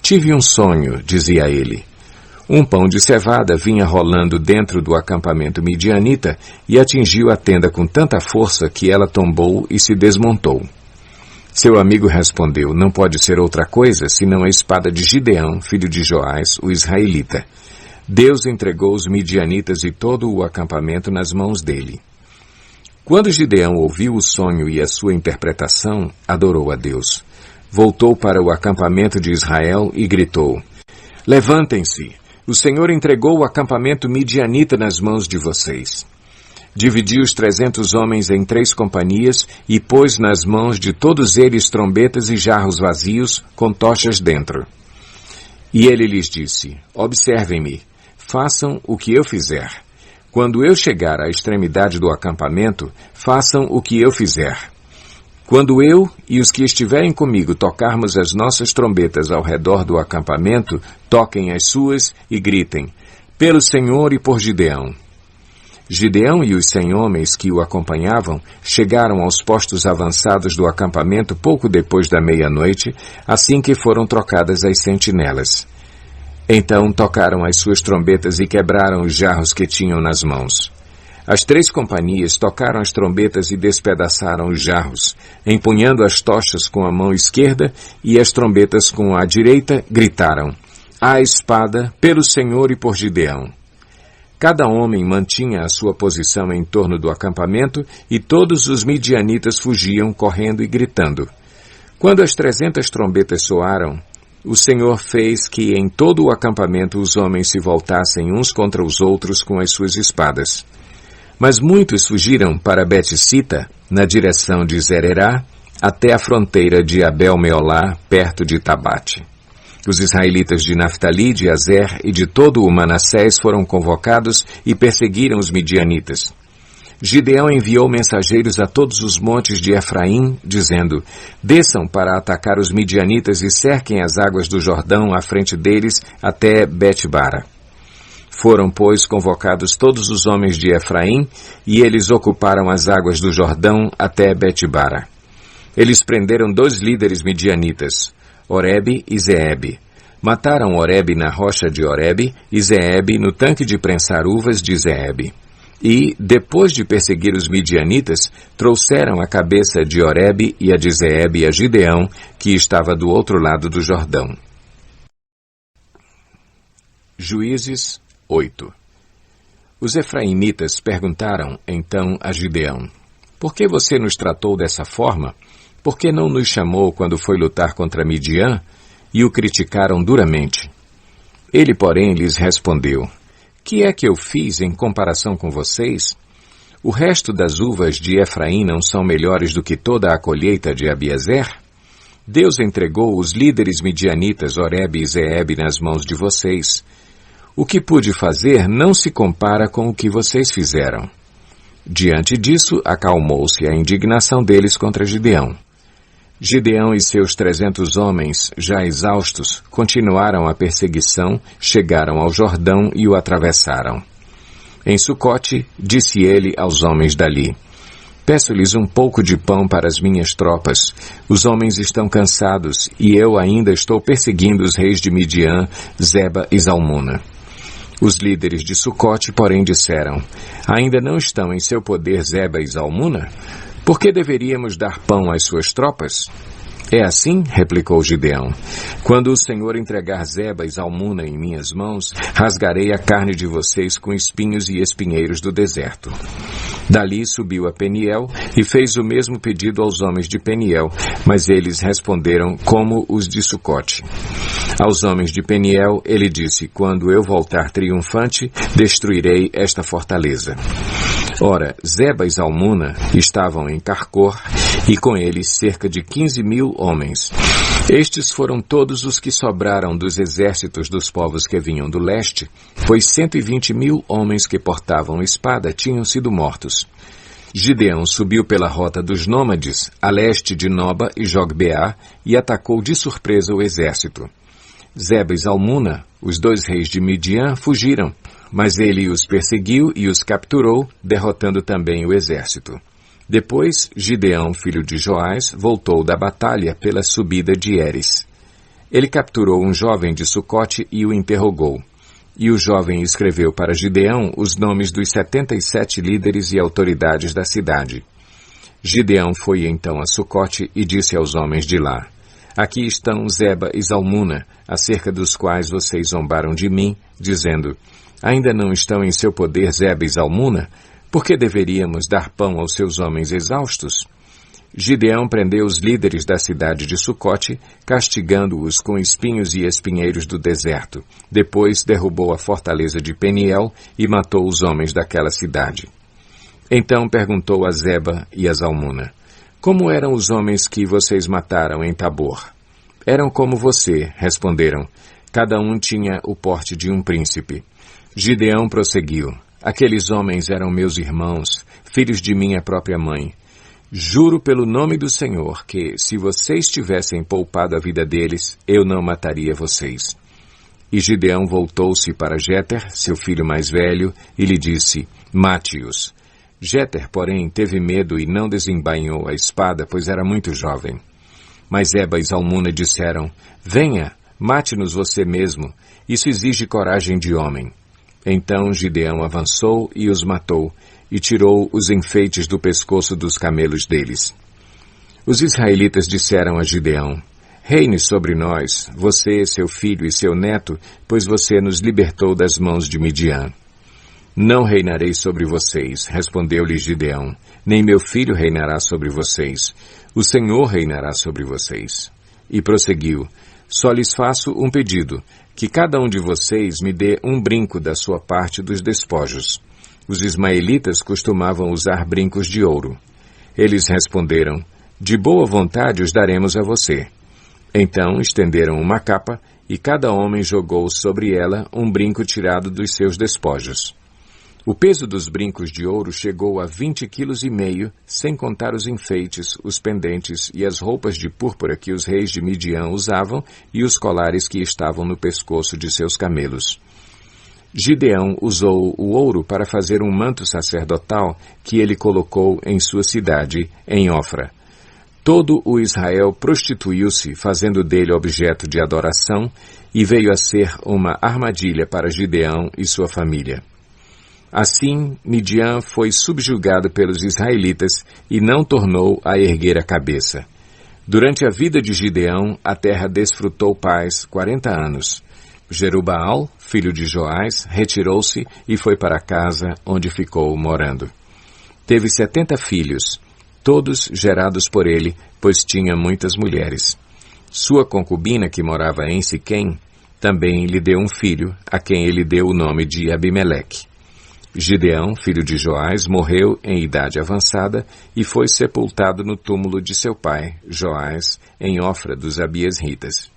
Tive um sonho, dizia ele. Um pão de cevada vinha rolando dentro do acampamento midianita e atingiu a tenda com tanta força que ela tombou e se desmontou. Seu amigo respondeu: Não pode ser outra coisa senão a espada de Gideão, filho de Joás, o israelita. Deus entregou os midianitas e todo o acampamento nas mãos dele. Quando Gideão ouviu o sonho e a sua interpretação, adorou a Deus. Voltou para o acampamento de Israel e gritou: Levantem-se! O Senhor entregou o acampamento midianita nas mãos de vocês. Dividiu os 300 homens em 3 companhias e pôs nas mãos de todos eles trombetas e jarros vazios com tochas dentro. E ele lhes disse: observem-me, façam o que eu fizer. Quando eu chegar à extremidade do acampamento, façam o que eu fizer. Quando eu e os que estiverem comigo tocarmos as nossas trombetas ao redor do acampamento, toquem as suas e gritem: pelo Senhor e por Gideão. Gideão e os 100 homens que o acompanhavam chegaram aos postos avançados do acampamento pouco depois da meia-noite, assim que foram trocadas as sentinelas. Então tocaram as suas trombetas e quebraram os jarros que tinham nas mãos. As 3 companhias tocaram as trombetas e despedaçaram os jarros, empunhando as tochas com a mão esquerda e as trombetas com a direita, gritaram: à espada, pelo Senhor e por Gideão. Cada homem mantinha a sua posição em torno do acampamento e todos os midianitas fugiam correndo e gritando. Quando as 300 trombetas soaram, o Senhor fez que em todo o acampamento os homens se voltassem uns contra os outros com as suas espadas. Mas muitos fugiram para Bet-sita, na direção de Zererá, até a fronteira de Abel-meolá, perto de Tabate. Os israelitas de Naftali, de Azer e de todo o Manassés foram convocados e perseguiram os midianitas. Gideão enviou mensageiros a todos os montes de Efraim, dizendo: desçam para atacar os midianitas e cerquem as águas do Jordão à frente deles até Bet-bara. Foram, pois, convocados todos os homens de Efraim, e eles ocuparam as águas do Jordão até Bet-bara. Eles prenderam 2 líderes midianitas, Oreb e Zeeb. Mataram Oreb na rocha de Oreb e Zeeb no tanque de prensar uvas de Zeeb. E, depois de perseguir os midianitas, trouxeram a cabeça de Oreb e a de Zeeb a Gideão, que estava do outro lado do Jordão. Juízes 8. Os efraimitas perguntaram então a Gideão: por que você nos tratou dessa forma? Por que não nos chamou quando foi lutar contra Midian? E o criticaram duramente. Ele, porém, lhes respondeu: que é que eu fiz em comparação com vocês? O resto das uvas de Efraim não são melhores do que toda a colheita de Abiezer? Deus entregou os líderes midianitas Oreb e Zeeb nas mãos de vocês. O que pude fazer não se compara com o que vocês fizeram. Diante disso, acalmou-se a indignação deles contra Gideão. Gideão e seus 300 homens, já exaustos, continuaram a perseguição, chegaram ao Jordão e o atravessaram. Em Sucote, disse ele aos homens dali: peço-lhes um pouco de pão para as minhas tropas. Os homens estão cansados e eu ainda estou perseguindo os reis de Midian, Zeba e Zalmuna. Os líderes de Sucote, porém, disseram: ainda não estão em seu poder Zeba e Zalmuna? Por que deveríamos dar pão às suas tropas? É assim, replicou Gideão: quando o Senhor entregar Zeba e Zalmuna em minhas mãos, rasgarei a carne de vocês com espinhos e espinheiros do deserto. Dali subiu a Peniel e fez o mesmo pedido aos homens de Peniel, mas eles responderam como os de Sucote. Aos homens de Peniel ele disse: quando eu voltar triunfante, destruirei esta fortaleza. Ora, Zeba e Zalmuna estavam em Carcor, e com eles cerca de 15.000 homens. Estes foram todos os que sobraram dos exércitos dos povos que vinham do leste, pois 120.000 homens que portavam espada tinham sido mortos. Gideão subiu pela rota dos nômades, a leste de Noba e Jogbeá, e atacou de surpresa o exército. Zeba e Zalmuna, os 2 reis de Midian, fugiram, mas ele os perseguiu e os capturou, derrotando também o exército. Depois, Gideão, filho de Joás, voltou da batalha pela subida de Eres. Ele capturou um jovem de Sucote e o interrogou. E o jovem escreveu para Gideão os nomes dos 77 líderes e autoridades da cidade. Gideão foi então a Sucote e disse aos homens de lá: aqui estão Zeba e Zalmuna, acerca dos quais vocês zombaram de mim, dizendo: ainda não estão em seu poder Zeba e Zalmuna? Por que deveríamos dar pão aos seus homens exaustos? Gideão prendeu os líderes da cidade de Sucote, castigando-os com espinhos e espinheiros do deserto. Depois derrubou a fortaleza de Peniel e matou os homens daquela cidade. Então perguntou a Zeba e a Zalmuna: como eram os homens que vocês mataram em Tabor? Eram como você, responderam, Cada um tinha o porte de um príncipe. Gideão prosseguiu: aqueles homens eram meus irmãos, filhos de minha própria mãe. Juro pelo nome do Senhor que, se vocês tivessem poupado a vida deles, eu não mataria vocês. E Gideão voltou-se para Jéter, seu filho mais velho, e lhe disse: mate-os. Jéter, porém, teve medo e não desembainhou a espada, pois era muito jovem. Mas Eba e Zalmuna disseram: venha, mate-nos você mesmo, isso exige coragem de homem. Então Gideão avançou e os matou, e tirou os enfeites do pescoço dos camelos deles. Os israelitas disseram a Gideão: reine sobre nós, você, seu filho e seu neto, pois você nos libertou das mãos de Midian. Não reinarei sobre vocês, respondeu-lhe Gideão, nem meu filho reinará sobre vocês. O Senhor reinará sobre vocês. E prosseguiu: só lhes faço um pedido, que cada um de vocês me dê um brinco da sua parte dos despojos. Os ismaelitas costumavam usar brincos de ouro. Eles responderam: de boa vontade os daremos a você. Então estenderam uma capa, e cada homem jogou sobre ela um brinco tirado dos seus despojos. O peso dos brincos de ouro chegou a 20,5 quilos, sem contar os enfeites, os pendentes e as roupas de púrpura que os reis de Midian usavam e os colares que estavam no pescoço de seus camelos. Gideão usou o ouro para fazer um manto sacerdotal que ele colocou em sua cidade, em Ofra. Todo o Israel prostituiu-se, fazendo dele objeto de adoração, e veio a ser uma armadilha para Gideão e sua família. Assim, Midian foi subjugado pelos israelitas e não tornou a erguer a cabeça. Durante a vida de Gideão, a terra desfrutou paz 40 anos. Jerubaal, filho de Joás, retirou-se e foi para casa, onde ficou morando. Teve 70 filhos, todos gerados por ele, pois tinha muitas mulheres. Sua concubina, que morava em Siquém, também lhe deu um filho, a quem ele deu o nome de Abimeleque. Gideão, filho de Joás, morreu em idade avançada e foi sepultado no túmulo de seu pai, Joás, em Ofra dos Abiesritas.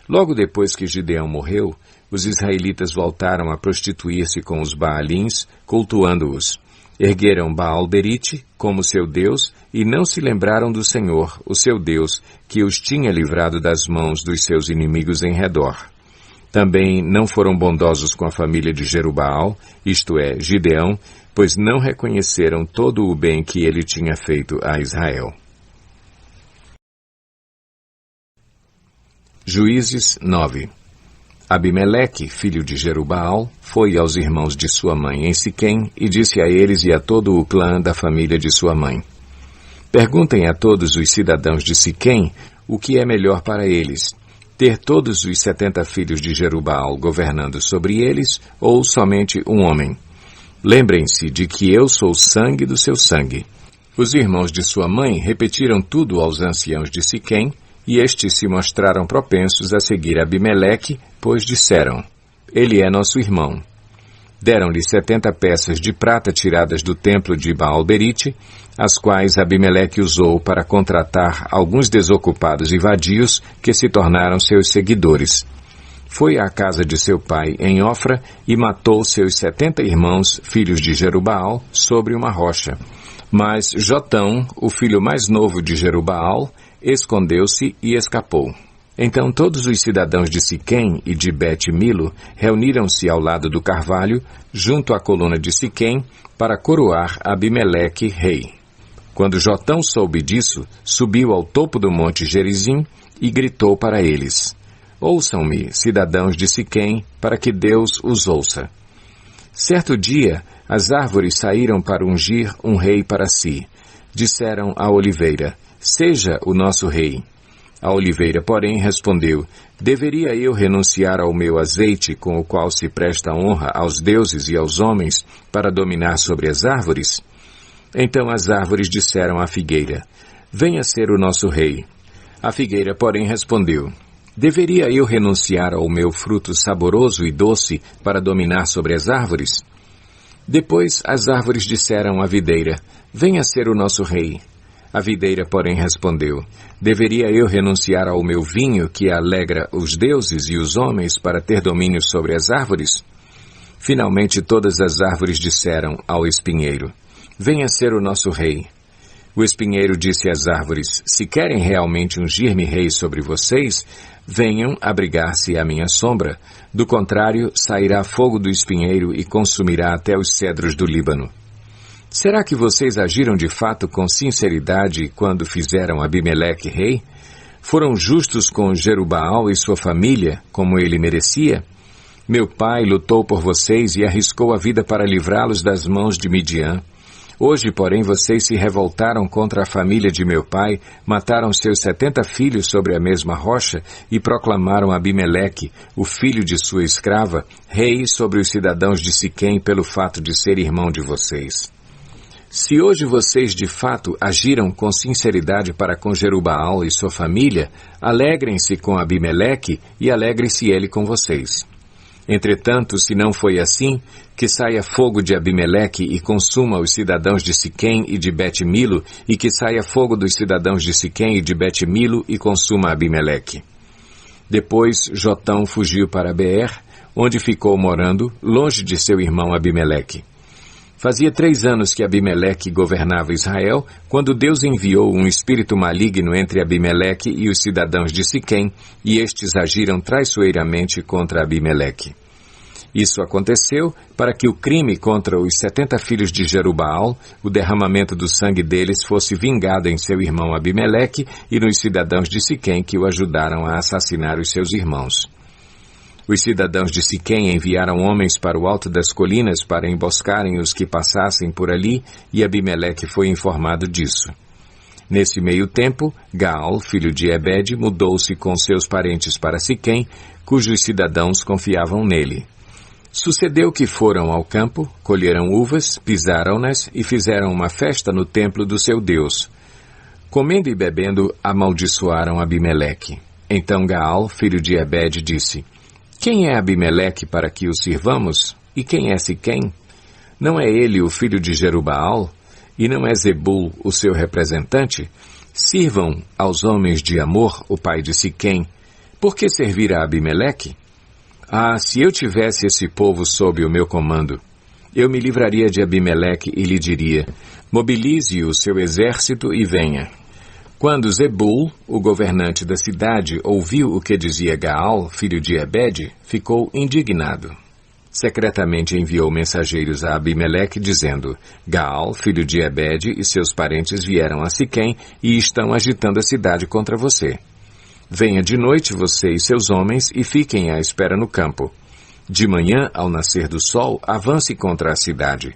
Logo depois que Gideão morreu, os israelitas voltaram a prostituir-se com os Baalins, cultuando-os. Ergueram Baal-Berite como seu Deus e não se lembraram do Senhor, o seu Deus, que os tinha livrado das mãos dos seus inimigos em redor. Também não foram bondosos com a família de Jerubaal, isto é, Gideão, pois não reconheceram todo o bem que ele tinha feito a Israel. Juízes 9. Abimeleque, filho de Jerubaal, foi aos irmãos de sua mãe em Siquém e disse a eles e a todo o clã da família de sua mãe: perguntem a todos os cidadãos de Siquém o que é melhor para eles, ter todos os 70 filhos de Jerubaal governando sobre eles, ou somente um homem. Lembrem-se de que eu sou sangue do seu sangue. Os irmãos de sua mãe repetiram tudo aos anciãos de Siquém, e estes se mostraram propensos a seguir Abimeleque, pois disseram: ele é nosso irmão. Deram-lhe 70 peças de prata tiradas do templo de Baal-Berite, as quais Abimeleque usou para contratar alguns desocupados e vadios que se tornaram seus seguidores. Foi à casa de seu pai em Ofra e matou seus 70 irmãos, filhos de Jerubaal, sobre uma rocha. Mas Jotão, o filho mais novo de Jerubaal, escondeu-se e escapou. Então todos os cidadãos de Siquém e de Bet-Milo reuniram-se ao lado do carvalho, junto à coluna de Siquém, para coroar Abimeleque rei. Quando Jotão soube disso, subiu ao topo do monte Gerizim e gritou para eles: ouçam-me, cidadãos de Siquém, para que Deus os ouça. Certo dia, as árvores saíram para ungir um rei para si. Disseram à oliveira: seja o nosso rei. A oliveira, porém, respondeu: deveria eu renunciar ao meu azeite, com o qual se presta honra aos deuses e aos homens, para dominar sobre as árvores? Então as árvores disseram à figueira: venha ser o nosso rei. A figueira, porém, respondeu: deveria eu renunciar ao meu fruto saboroso e doce para dominar sobre as árvores? Depois as árvores disseram à videira: venha ser o nosso rei. A videira, porém, respondeu: Deveria eu renunciar ao meu vinho, que alegra os deuses e os homens, para ter domínio sobre as árvores? Finalmente todas as árvores disseram ao espinheiro: Venha ser o nosso rei. O espinheiro disse às árvores: Se querem realmente ungir-me rei sobre vocês, venham abrigar-se à minha sombra. Do contrário, sairá fogo do espinheiro e consumirá até os cedros do Líbano. Será que vocês agiram de fato com sinceridade quando fizeram Abimeleque rei? Foram justos com Jerubaal e sua família, como ele merecia? Meu pai lutou por vocês e arriscou a vida para livrá-los das mãos de Midian. Hoje, porém, vocês se revoltaram contra a família de meu pai, mataram seus 70 filhos sobre a mesma rocha e proclamaram Abimeleque, o filho de sua escrava, rei sobre os cidadãos de Siquém pelo fato de ser irmão de vocês. Se hoje vocês de fato agiram com sinceridade para com Jerubaal e sua família, alegrem-se com Abimeleque e alegre-se ele com vocês. Entretanto, se não foi assim, que saia fogo de Abimeleque e consuma os cidadãos de Siquém e de Bet-Milo, e que saia fogo dos cidadãos de Siquém e de Bet-Milo e consuma Abimeleque. Depois Jotão fugiu para Beer, onde ficou morando, longe de seu irmão Abimeleque. Fazia 3 anos que Abimeleque governava Israel, quando Deus enviou um espírito maligno entre Abimeleque e os cidadãos de Siquém, e estes agiram traiçoeiramente contra Abimeleque. Isso aconteceu para que o crime contra os 70 filhos de Jerubaal, o derramamento do sangue deles, fosse vingado em seu irmão Abimeleque e nos cidadãos de Siquém que o ajudaram a assassinar os seus irmãos. Os cidadãos de Siquém enviaram homens para o alto das colinas para emboscarem os que passassem por ali, e Abimeleque foi informado disso. Nesse meio tempo, Gaal, filho de Ebed, mudou-se com seus parentes para Siquém, cujos cidadãos confiavam nele. Sucedeu que foram ao campo, colheram uvas, pisaram-nas e fizeram uma festa no templo do seu Deus. Comendo e bebendo, amaldiçoaram Abimeleque. Então Gaal, filho de Ebed, disse: Quem é Abimeleque para que o sirvamos? E quem é Siquém? Não é ele o filho de Jerubaal? E não é Zebul o seu representante? Sirvam aos homens de Amor, o pai de Siquém. Por que servir a Abimeleque? Ah, se eu tivesse esse povo sob o meu comando, eu me livraria de Abimeleque e lhe diria: mobilize o seu exército e venha. Quando Zebul, o governante da cidade, ouviu o que dizia Gaal, filho de Ebed, ficou indignado. Secretamente enviou mensageiros a Abimeleque, dizendo: Gaal, filho de Ebed, e seus parentes vieram a Siquém e estão agitando a cidade contra você. Venha de noite você e seus homens e fiquem à espera no campo. De manhã, ao nascer do sol, avance contra a cidade.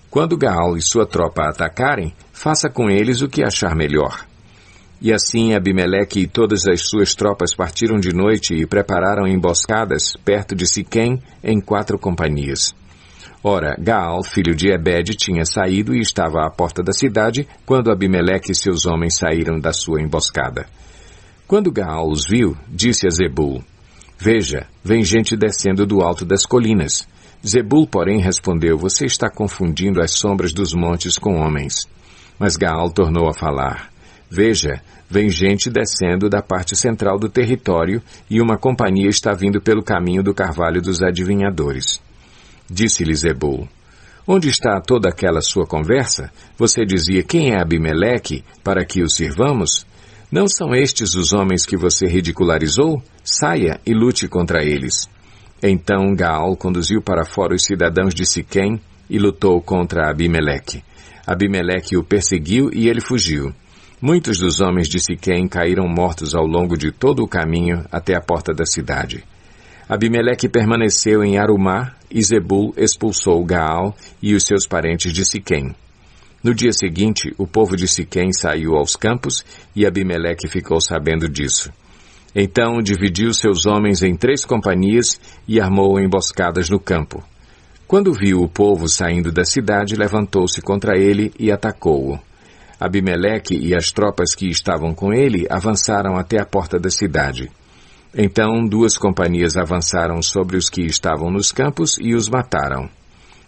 Quando Gaal e sua tropa atacarem, faça com eles o que achar melhor. E assim Abimeleque e todas as suas tropas partiram de noite e prepararam emboscadas perto de Siquém em 4 companhias. Ora, Gaal, filho de Ebed, tinha saído e estava à porta da cidade quando Abimeleque e seus homens saíram da sua emboscada. Quando Gaal os viu, disse a Zebul: Veja, vem gente descendo do alto das colinas. Zebul, porém, respondeu: Você está confundindo as sombras dos montes com homens. Mas Gaal tornou a falar: Veja, vem gente descendo da parte central do território e uma companhia está vindo pelo caminho do carvalho dos adivinhadores. Disse-lhe Zebul: Onde está toda aquela sua conversa? Você dizia: Quem é Abimeleque, para que o sirvamos? Não são estes os homens que você ridicularizou? Saia e lute contra eles. Então Gaal conduziu para fora os cidadãos de Siquém e lutou contra Abimeleque. Abimeleque o perseguiu e ele fugiu. Muitos dos homens de Siquém caíram mortos ao longo de todo o caminho até a porta da cidade. Abimeleque permaneceu em Arumá e Zebul expulsou Gaal e os seus parentes de Siquém. No dia seguinte, o povo de Siquém saiu aos campos e Abimeleque ficou sabendo disso. Então dividiu seus homens em 3 companhias e armou emboscadas no campo. Quando viu o povo saindo da cidade, levantou-se contra ele e atacou-o. Abimeleque e as tropas que estavam com ele avançaram até a porta da cidade. Então 2 companhias avançaram sobre os que estavam nos campos e os mataram.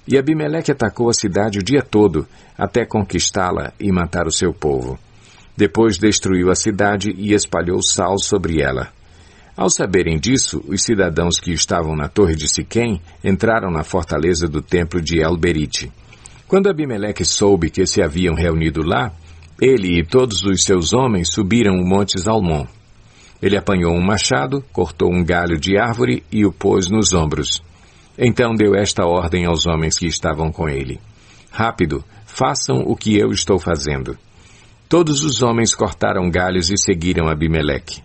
E Abimeleque atacou a cidade o dia todo, até conquistá-la e matar o seu povo. Depois destruiu a cidade e espalhou sal sobre ela. Ao saberem disso, os cidadãos que estavam na torre de Siquém entraram na fortaleza do templo de El-Berite. Quando Abimeleque soube que se haviam reunido lá, ele e todos os seus homens subiram o monte Zalmon. Ele apanhou um machado, cortou um galho de árvore e o pôs nos ombros. Então deu esta ordem aos homens que estavam com ele: Rápido, façam o que eu estou fazendo. Todos os homens cortaram galhos e seguiram Abimeleque.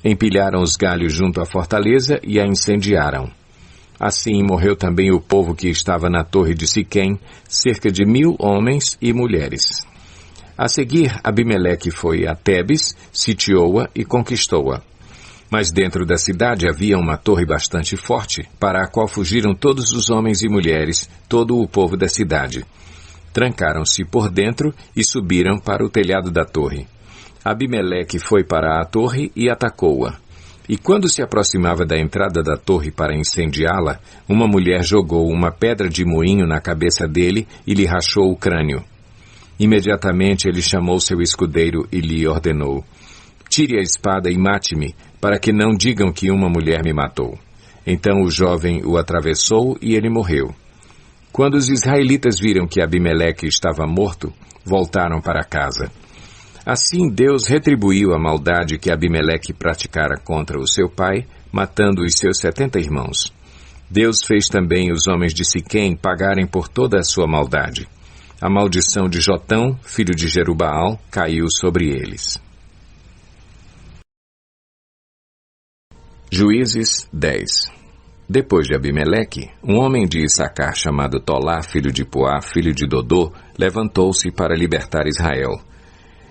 Empilharam os galhos junto à fortaleza e a incendiaram. Assim morreu também o povo que estava na torre de Siquém, cerca de 1.000 homens e mulheres. A seguir, Abimeleque foi a Tebes, sitiou-a e conquistou-a. Mas dentro da cidade havia uma torre bastante forte, para a qual fugiram todos os homens e mulheres, todo o povo da cidade. Trancaram-se por dentro e subiram para o telhado da torre. Abimeleque foi para a torre e atacou-a. E quando se aproximava da entrada da torre para incendiá-la, uma mulher jogou uma pedra de moinho na cabeça dele e lhe rachou o crânio. Imediatamente ele chamou seu escudeiro e lhe ordenou: Tire a espada e mate-me, para que não digam que uma mulher me matou. Então o jovem o atravessou e ele morreu. Quando os israelitas viram que Abimeleque estava morto, voltaram para casa. Assim Deus retribuiu a maldade que Abimeleque praticara contra o seu pai, matando os seus 70 irmãos. Deus fez também os homens de Siquém pagarem por toda a sua maldade. A maldição de Jotão, filho de Jerubaal, caiu sobre eles. Juízes 10. Depois de Abimeleque, um homem de Issacar chamado Tolá, filho de Puá, filho de Dodô, levantou-se para libertar Israel.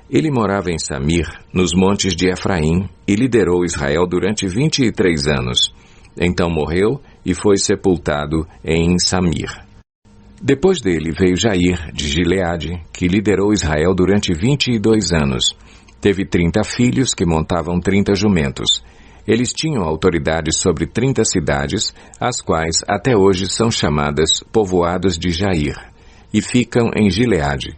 Ele morava em Samir, nos montes de Efraim, e liderou Israel durante 23 anos. Então morreu e foi sepultado em Samir. Depois dele veio Jair, de Gileade, que liderou Israel durante 22 anos. Teve 30 filhos que montavam 30 jumentos. Eles tinham autoridade sobre 30 cidades, as quais até hoje são chamadas povoados de Jair, e ficam em Gileade.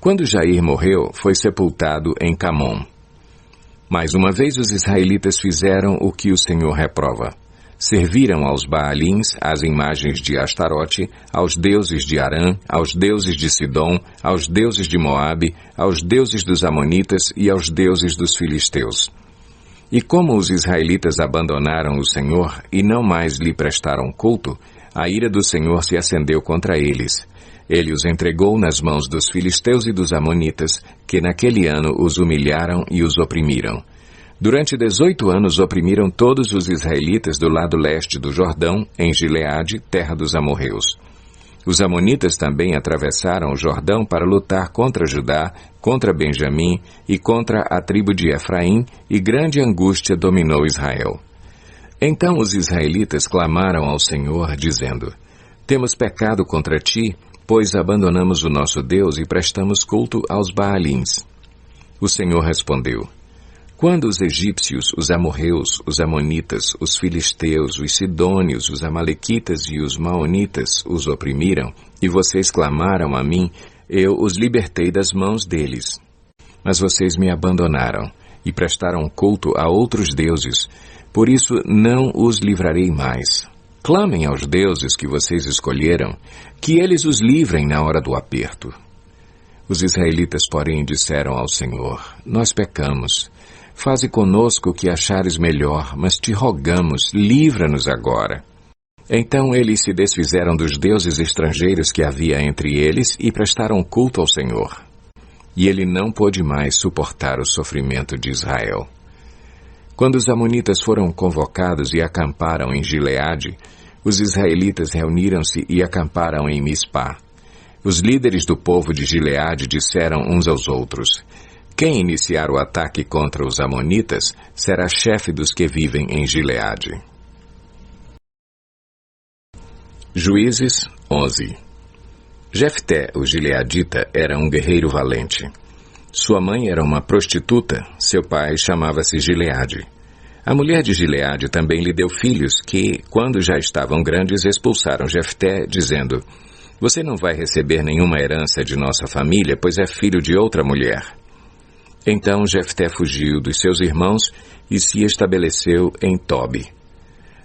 Quando Jair morreu, foi sepultado em Camom. Mais uma vez os israelitas fizeram o que o Senhor reprova. Serviram aos Baalins, às imagens de Astarote, aos deuses de Arã, aos deuses de Sidom, aos deuses de Moabe, aos deuses dos Amonitas e aos deuses dos Filisteus. E como os israelitas abandonaram o Senhor e não mais lhe prestaram culto, a ira do Senhor se acendeu contra eles. Ele os entregou nas mãos dos filisteus e dos amonitas, que naquele ano os humilharam e os oprimiram. Durante 18 anos oprimiram todos os israelitas do lado leste do Jordão, em Gileade, terra dos amorreus. Os amonitas também atravessaram o Jordão para lutar contra Judá, contra Benjamim e contra a tribo de Efraim, e grande angústia dominou Israel. Então os israelitas clamaram ao Senhor, dizendo: Temos pecado contra ti, pois abandonamos o nosso Deus e prestamos culto aos Baalins. O Senhor respondeu: Quando os egípcios, os amorreus, os amonitas, os filisteus, os sidônios, os amalequitas e os maonitas os oprimiram, e vocês clamaram a mim, eu os libertei das mãos deles. Mas vocês me abandonaram e prestaram culto a outros deuses, por isso não os livrarei mais. Clamem aos deuses que vocês escolheram, que eles os livrem na hora do aperto. Os israelitas, porém, disseram ao Senhor: Nós pecamos. Faze conosco o que achares melhor, mas te rogamos, livra-nos agora. Então eles se desfizeram dos deuses estrangeiros que havia entre eles e prestaram culto ao Senhor. E ele não pôde mais suportar o sofrimento de Israel. Quando os amonitas foram convocados e acamparam em Gileade, os israelitas reuniram-se e acamparam em Mispá. Os líderes do povo de Gileade disseram uns aos outros: Quem iniciar o ataque contra os amonitas será chefe dos que vivem em Gileade. Juízes 11. Jefté, o gileadita, era um guerreiro valente. Sua mãe era uma prostituta, seu pai chamava-se Gileade. A mulher de Gileade também lhe deu filhos que, quando já estavam grandes, expulsaram Jefté, dizendo: Você não vai receber nenhuma herança de nossa família, pois é filho de outra mulher. Então Jefté fugiu dos seus irmãos e se estabeleceu em Tobi.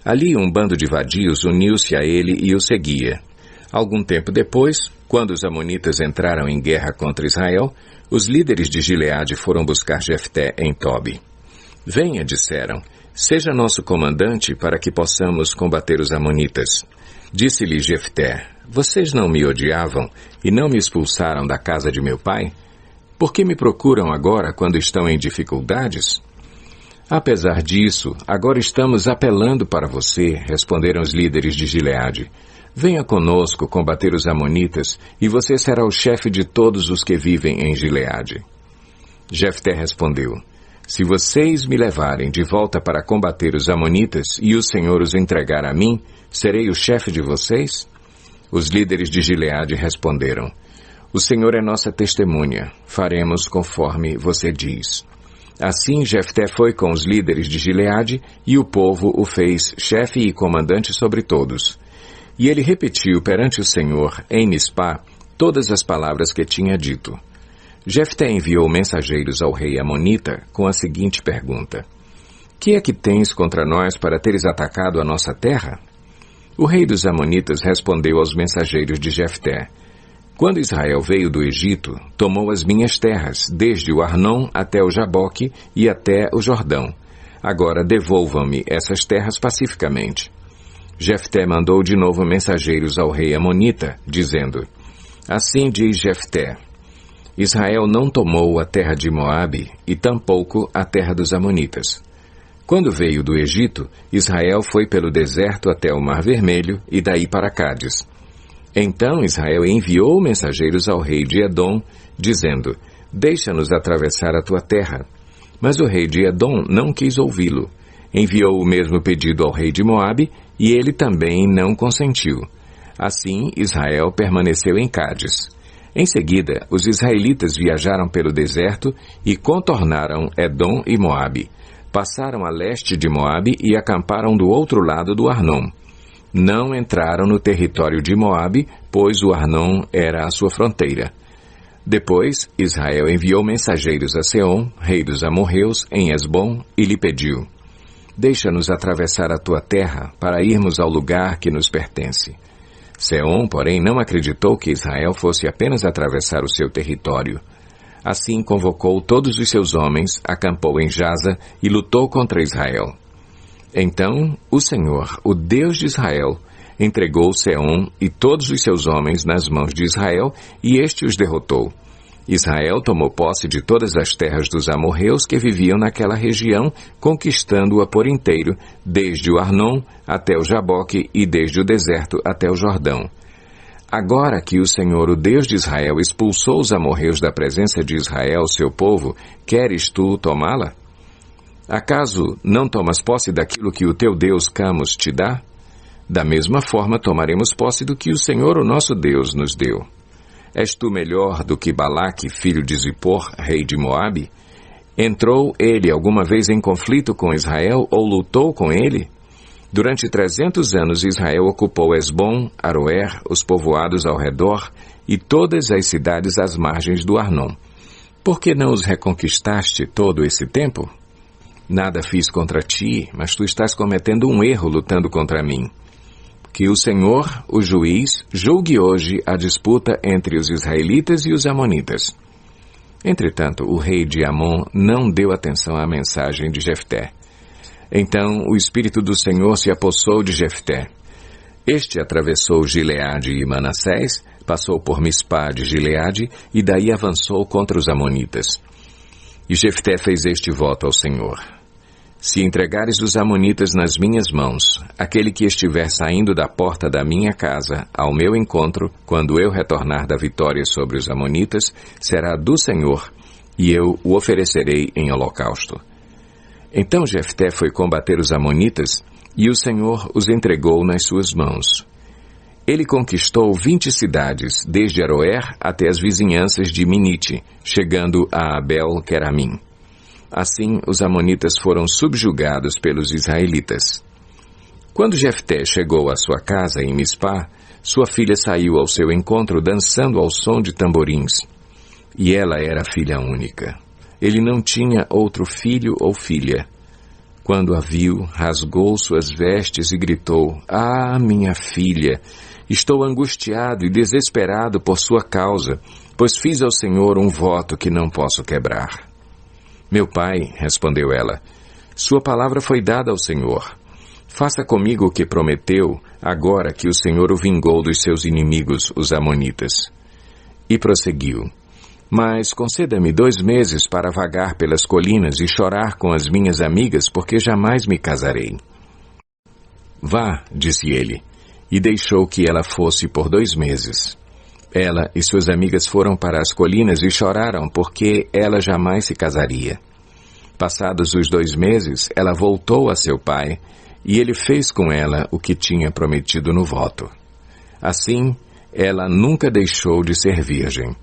Ali um bando de vadios uniu-se a ele e o seguia. Algum tempo depois, quando os amonitas entraram em guerra contra Israel, os líderes de Gileade foram buscar Jefté em Tobi. Venha, disseram, seja nosso comandante para que possamos combater os amonitas. Disse-lhe Jefté, vocês não me odiavam e não me expulsaram da casa de meu pai? Por que me procuram agora quando estão em dificuldades? Apesar disso, agora estamos apelando para você, responderam os líderes de Gileade. Venha conosco combater os amonitas, e você será o chefe de todos os que vivem em Gileade. Jefté respondeu, se vocês me levarem de volta para combater os amonitas e o Senhor os entregar a mim, serei o chefe de vocês? Os líderes de Gileade responderam, o Senhor é nossa testemunha, faremos conforme você diz. Assim Jefté foi com os líderes de Gileade, e o povo o fez chefe e comandante sobre todos. E ele repetiu perante o Senhor, em Mispá, todas as palavras que tinha dito. Jefté enviou mensageiros ao rei Amonita com a seguinte pergunta, que é que tens contra nós para teres atacado a nossa terra? O rei dos Amonitas respondeu aos mensageiros de Jefté, quando Israel veio do Egito, tomou as minhas terras, desde o Arnon até o Jaboque e até o Jordão. Agora devolvam-me essas terras pacificamente. Jefté mandou de novo mensageiros ao rei Amonita, dizendo, assim diz Jefté, Israel não tomou a terra de Moabe e tampouco a terra dos Amonitas. Quando veio do Egito, Israel foi pelo deserto até o Mar Vermelho e daí para Cádiz. Então Israel enviou mensageiros ao rei de Edom, dizendo, deixa-nos atravessar a tua terra. Mas o rei de Edom não quis ouvi-lo. Enviou o mesmo pedido ao rei de Moabe, e ele também não consentiu. Assim, Israel permaneceu em Cádiz. Em seguida, os israelitas viajaram pelo deserto e contornaram Edom e Moabe. Passaram a leste de Moabe e acamparam do outro lado do Arnon. Não entraram no território de Moabe, pois o Arnon era a sua fronteira. Depois, Israel enviou mensageiros a Seom, rei dos amorreus, em Esbom, e lhe pediu, deixa-nos atravessar a tua terra para irmos ao lugar que nos pertence. Seom, porém, não acreditou que Israel fosse apenas atravessar o seu território. Assim convocou todos os seus homens, acampou em Jaza e lutou contra Israel. Então, o Senhor, o Deus de Israel, entregou Seom e todos os seus homens nas mãos de Israel, e este os derrotou. Israel tomou posse de todas as terras dos amorreus que viviam naquela região, conquistando-a por inteiro, desde o Arnon até o Jaboque e desde o deserto até o Jordão. Agora que o Senhor, o Deus de Israel, expulsou os amorreus da presença de Israel, seu povo, queres tu tomá-la? Acaso não tomas posse daquilo que o teu Deus Camos te dá? Da mesma forma tomaremos posse do que o Senhor, o nosso Deus, nos deu. És tu melhor do que Balaque, filho de Zippor, rei de Moabe? Entrou ele alguma vez em conflito com Israel ou lutou com ele? Durante 300 anos Israel ocupou Esbom, Aroer, os povoados ao redor e todas as cidades às margens do Arnon. Por que não os reconquistaste todo esse tempo? Nada fiz contra ti, mas tu estás cometendo um erro lutando contra mim. Que o Senhor, o juiz, julgue hoje a disputa entre os israelitas e os amonitas. Entretanto, o rei de Amon não deu atenção à mensagem de Jefté. Então o Espírito do Senhor se apossou de Jefté. Este atravessou Gileade e Manassés, passou por Mispá de Gileade e daí avançou contra os amonitas. E Jefté fez este voto ao Senhor. Se entregares os amonitas nas minhas mãos, aquele que estiver saindo da porta da minha casa ao meu encontro, quando eu retornar da vitória sobre os amonitas, será do Senhor, e eu o oferecerei em holocausto. Então Jefté foi combater os amonitas, e o Senhor os entregou nas suas mãos. Ele conquistou 20 cidades, desde Aroer até as vizinhanças de Minite, chegando a Abel-Queramim. Assim, os amonitas foram subjugados pelos israelitas. Quando Jefté chegou à sua casa em Mispá, sua filha saiu ao seu encontro dançando ao som de tamborins. E ela era filha única. Ele não tinha outro filho ou filha. Quando a viu, rasgou suas vestes e gritou: "Ah, minha filha! Estou angustiado e desesperado por sua causa, pois fiz ao Senhor um voto que não posso quebrar." "Meu pai", respondeu ela, "sua palavra foi dada ao Senhor. Faça comigo o que prometeu, agora que o Senhor o vingou dos seus inimigos, os amonitas." E prosseguiu: "Mas conceda-me 2 meses para vagar pelas colinas e chorar com as minhas amigas, porque jamais me casarei." "Vá", disse ele, e deixou que ela fosse por 2 meses. Ela e suas amigas foram para as colinas e choraram, porque ela jamais se casaria. Passados os 2 meses, ela voltou a seu pai, e ele fez com ela o que tinha prometido no voto. Assim, ela nunca deixou de ser virgem.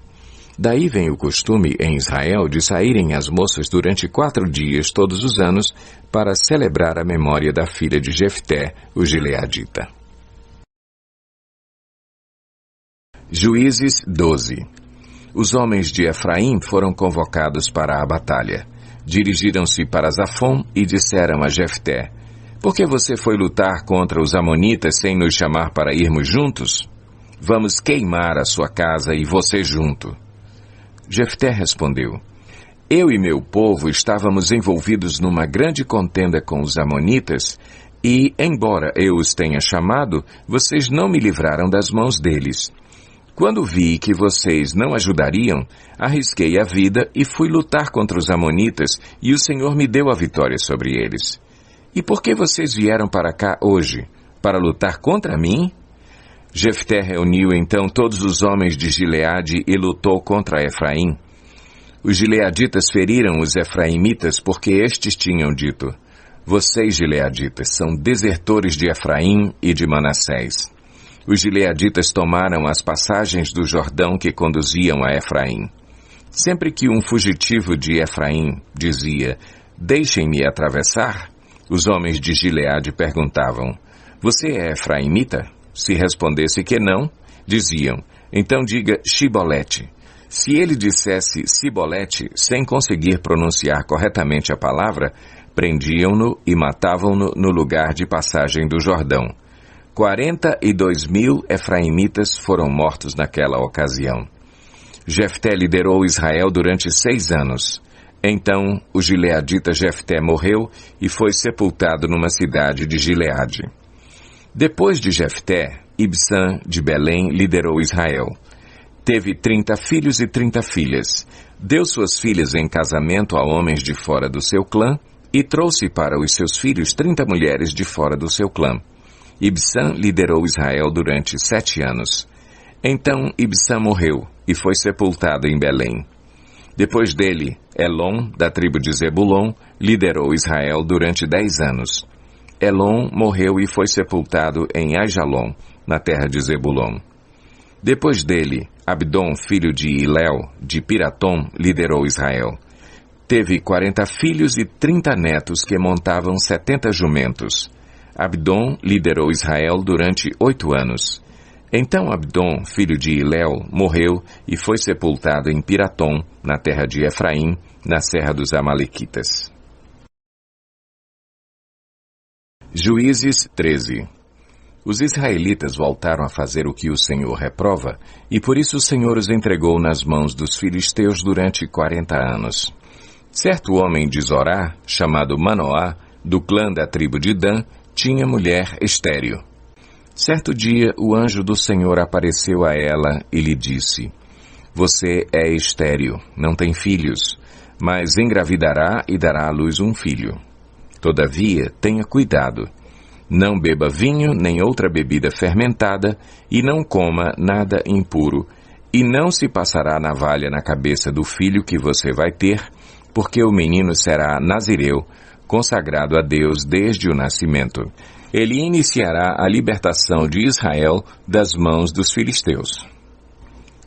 Daí vem o costume em Israel de saírem as moças durante 4 dias todos os anos para celebrar a memória da filha de Jefté, o gileadita. Juízes 12. Os homens de Efraim foram convocados para a batalha. Dirigiram-se para Zafon e disseram a Jefté: "Por que você foi lutar contra os amonitas sem nos chamar para irmos juntos? Vamos queimar a sua casa e você junto." Jefté respondeu: "Eu e meu povo estávamos envolvidos numa grande contenda com os amonitas e, embora eu os tenha chamado, vocês não me livraram das mãos deles. Quando vi que vocês não ajudariam, arrisquei a vida e fui lutar contra os amonitas, e o Senhor me deu a vitória sobre eles. E por que vocês vieram para cá hoje? Para lutar contra mim?" Jefté reuniu então todos os homens de Gileade e lutou contra Efraim. Os gileaditas feriram os efraimitas porque estes tinham dito: "Vocês, gileaditas, são desertores de Efraim e de Manassés." Os gileaditas tomaram as passagens do Jordão que conduziam a Efraim. Sempre que um fugitivo de Efraim dizia: "Deixem-me atravessar", os homens de Gileade perguntavam: "Você é efraimita?" Se respondesse que não, diziam: "Então diga Shibolete." Se ele dissesse Sibolete sem conseguir pronunciar corretamente a palavra, prendiam-no e matavam-no no lugar de passagem do Jordão. 42.000 efraimitas foram mortos naquela ocasião. Jefté liderou Israel durante 6 anos. Então, o gileadita Jefté morreu e foi sepultado numa cidade de Gileade. Depois de Jefté, Ibsã de Belém liderou Israel. Teve 30 filhos e 30 filhas. Deu suas filhas em casamento a homens de fora do seu clã e trouxe para os seus filhos 30 mulheres de fora do seu clã. Ibsã liderou Israel durante 7 anos. Então Ibsã morreu e foi sepultado em Belém. Depois dele, Elon, da tribo de Zebulon, liderou Israel durante 10 anos. Elon morreu e foi sepultado em Aijalon, na terra de Zebulon. Depois dele, Abdom, filho de Iléu, de Piratom, liderou Israel. Teve 40 filhos e 30 netos que montavam 70 jumentos. Abdom liderou Israel durante 8 anos. Então Abdom, filho de Iléu, morreu e foi sepultado em Piratom, na terra de Efraim, na serra dos Amalequitas. Juízes 13. Os israelitas voltaram a fazer o que o Senhor reprova, e por isso o Senhor os entregou nas mãos dos filisteus durante 40 anos. Certo homem de Zorá, chamado Manoá, do clã da tribo de Dan, tinha mulher estéril. Certo dia, o anjo do Senhor apareceu a ela e lhe disse: "Você é estéril, não tem filhos, mas engravidará e dará à luz um filho. Todavia, tenha cuidado. Não beba vinho nem outra bebida fermentada, e não coma nada impuro, e não se passará navalha na cabeça do filho que você vai ter, porque o menino será nazireu, consagrado a Deus desde o nascimento. Ele iniciará a libertação de Israel das mãos dos filisteus."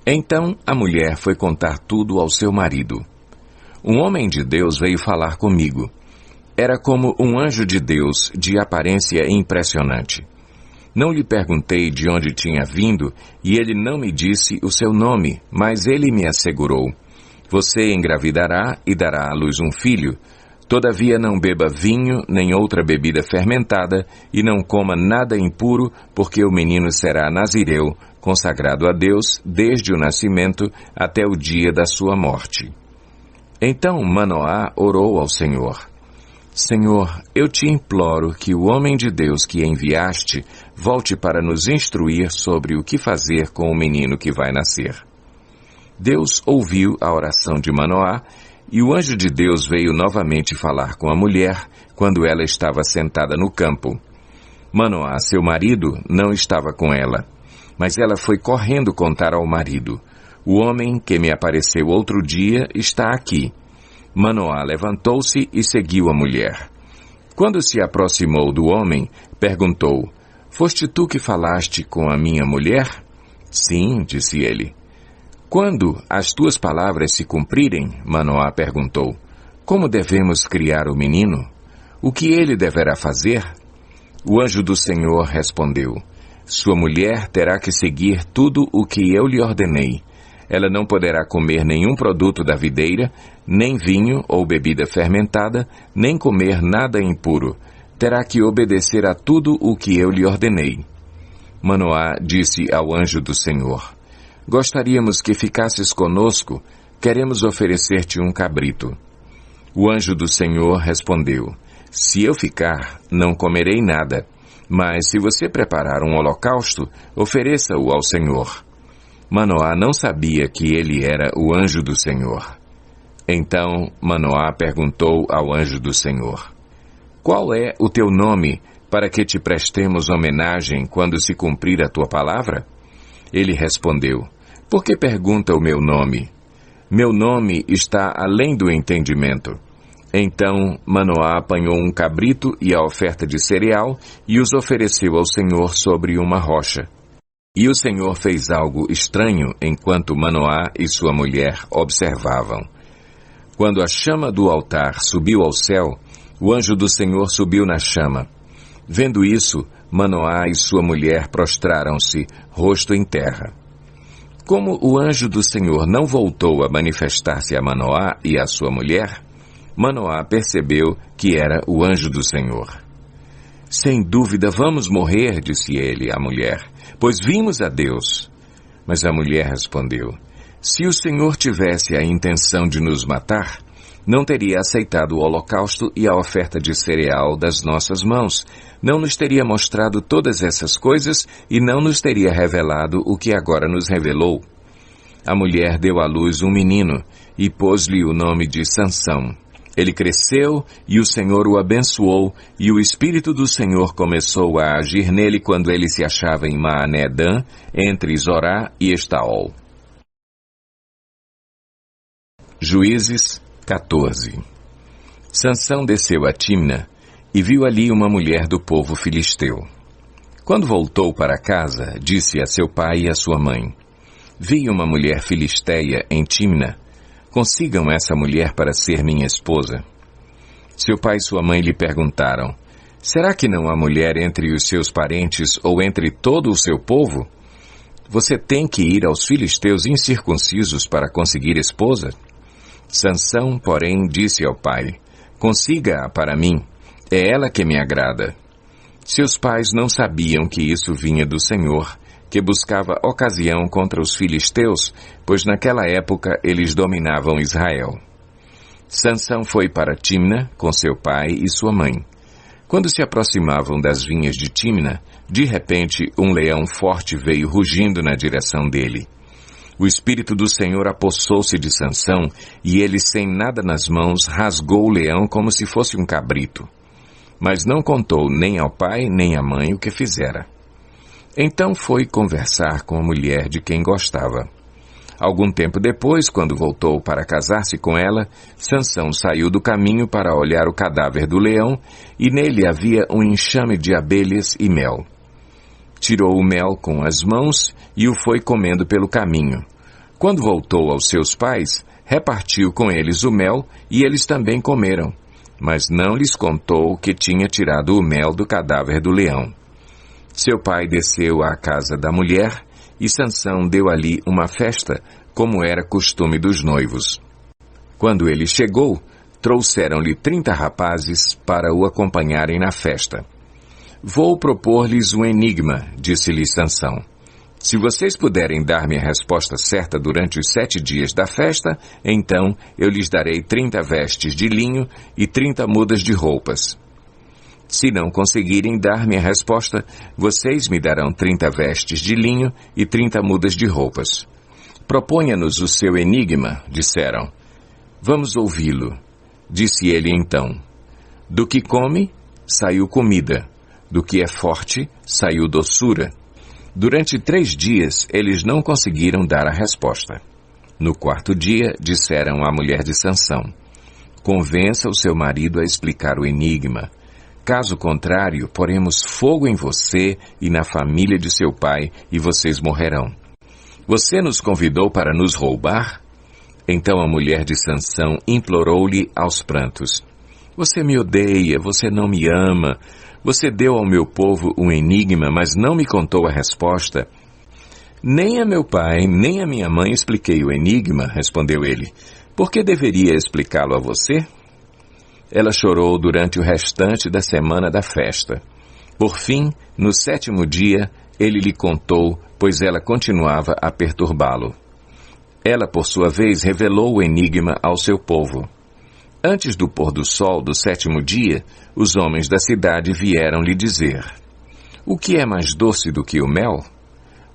Então a mulher foi contar tudo ao seu marido. Um homem de Deus veio falar comigo. Era como um anjo de Deus, de aparência impressionante. Não lhe perguntei de onde tinha vindo, e ele não me disse o seu nome, mas ele me assegurou: Você engravidará e dará à luz um filho. Todavia não beba vinho, nem outra bebida fermentada, e não coma nada impuro, porque o menino será nazireu, consagrado a Deus, desde o nascimento até o dia da sua morte. Então Manoá orou ao Senhor. Senhor, eu te imploro que o homem de Deus que enviaste volte para nos instruir sobre o que fazer com o menino que vai nascer. Deus ouviu a oração de Manoá, e o anjo de Deus veio novamente falar com a mulher, quando ela estava sentada no campo. Manoá, seu marido, não estava com ela, mas ela foi correndo contar ao marido: o homem que me apareceu outro dia está aqui. Manoá levantou-se e seguiu a mulher. Quando se aproximou do homem, perguntou: Foste tu que falaste com a minha mulher? Sim, disse ele. Quando as tuas palavras se cumprirem, Manoá perguntou: Como devemos criar o menino? O que ele deverá fazer? O anjo do Senhor respondeu: Sua mulher terá que seguir tudo o que eu lhe ordenei. Ela não poderá comer nenhum produto da videira, nem vinho ou bebida fermentada, nem comer nada impuro. Terá que obedecer a tudo o que eu lhe ordenei. Manoá disse ao anjo do Senhor: Gostaríamos que ficasses conosco, queremos oferecer-te um cabrito. O anjo do Senhor respondeu: Se eu ficar, não comerei nada, mas se você preparar um holocausto, ofereça-o ao Senhor. Manoá não sabia que ele era o anjo do Senhor. Então Manoá perguntou ao anjo do Senhor: Qual é o teu nome, para que te prestemos homenagem quando se cumprir a tua palavra? Ele respondeu: Por que pergunta o meu nome? Meu nome está além do entendimento. Então Manoá apanhou um cabrito e a oferta de cereal e os ofereceu ao Senhor sobre uma rocha. E o Senhor fez algo estranho enquanto Manoá e sua mulher observavam. Quando a chama do altar subiu ao céu, o anjo do Senhor subiu na chama. Vendo isso, Manoá e sua mulher prostraram-se, rosto em terra. Como o anjo do Senhor não voltou a manifestar-se a Manoá e a sua mulher, Manoá percebeu que era o anjo do Senhor. Sem dúvida vamos morrer, disse ele à mulher, pois vimos a Deus. Mas a mulher respondeu: Se o Senhor tivesse a intenção de nos matar, não teria aceitado o holocausto e a oferta de cereal das nossas mãos, não nos teria mostrado todas essas coisas e não nos teria revelado o que agora nos revelou. A mulher deu à luz um menino e pôs-lhe o nome de Sansão. Ele cresceu e o Senhor o abençoou, e o Espírito do Senhor começou a agir nele quando ele se achava em Maané-Dan, entre Zorá e Estaol. Juízes 14. Sansão desceu a Tímna e viu ali uma mulher do povo filisteu. Quando voltou para casa, disse a seu pai e a sua mãe: Vi uma mulher filisteia em Tímna. Consigam essa mulher para ser minha esposa. Seu pai e sua mãe lhe perguntaram: Será que não há mulher entre os seus parentes ou entre todo o seu povo? Você tem que ir aos filisteus incircuncisos para conseguir esposa? Sansão, porém, disse ao pai: Consiga-a para mim, é ela que me agrada. Seus pais não sabiam que isso vinha do Senhor, que buscava ocasião contra os filisteus, pois naquela época eles dominavam Israel. Sansão foi para Tímna com seu pai e sua mãe. Quando se aproximavam das vinhas de Tímna, de repente um leão forte veio rugindo na direção dele. O Espírito do Senhor apossou-se de Sansão, e ele, sem nada nas mãos, rasgou o leão como se fosse um cabrito. Mas não contou nem ao pai nem à mãe o que fizera. Então foi conversar com a mulher de quem gostava. Algum tempo depois, quando voltou para casar-se com ela, Sansão saiu do caminho para olhar o cadáver do leão, e nele havia um enxame de abelhas e mel. Tirou o mel com as mãos e o foi comendo pelo caminho. Quando voltou aos seus pais, repartiu com eles o mel, e eles também comeram, mas não lhes contou que tinha tirado o mel do cadáver do leão. Seu pai desceu à casa da mulher, e Sansão deu ali uma festa, como era costume dos noivos. Quando ele chegou, trouxeram-lhe 30 rapazes para o acompanharem na festa. Vou propor-lhes um enigma, disse-lhe Sansão. Se vocês puderem dar-me a resposta certa durante os 7 dias da festa, então eu lhes darei 30 vestes de linho e 30 mudas de roupas. Se não conseguirem dar-me a resposta, vocês me darão 30 vestes de linho e 30 mudas de roupas. Proponha-nos o seu enigma, disseram. Vamos ouvi-lo. Disse ele então. Do que come, saiu comida. Do que é forte, saiu doçura. Durante 3 dias, eles não conseguiram dar a resposta. No 4º dia, disseram à mulher de Sansão, convença o seu marido a explicar o enigma. Caso contrário, poremos fogo em você e na família de seu pai, e vocês morrerão. Você nos convidou para nos roubar? Então a mulher de Sansão implorou-lhe aos prantos, você me odeia, você não me ama. Você deu ao meu povo um enigma, mas não me contou a resposta. Nem a meu pai, nem a minha mãe expliquei o enigma, respondeu ele. Por que deveria explicá-lo a você? Ela chorou durante o restante da semana da festa. Por fim, no 7º dia, ele lhe contou, pois ela continuava a perturbá-lo. Ela, por sua vez, revelou o enigma ao seu povo. Antes do pôr do sol do 7º dia, os homens da cidade vieram lhe dizer, o que é mais doce do que o mel?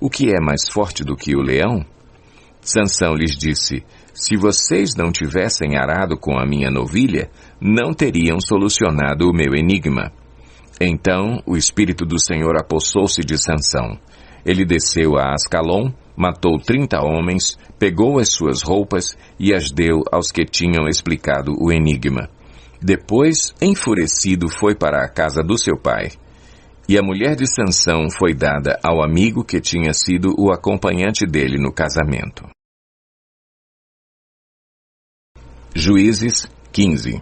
O que é mais forte do que o leão? Sansão lhes disse, se vocês não tivessem arado com a minha novilha, não teriam solucionado o meu enigma. Então o Espírito do Senhor apossou-se de Sansão. Ele desceu a Ascalon, matou 30 homens, pegou as suas roupas e as deu aos que tinham explicado o enigma. Depois, enfurecido, foi para a casa do seu pai. E a mulher de Sansão foi dada ao amigo que tinha sido o acompanhante dele no casamento. Juízes 15.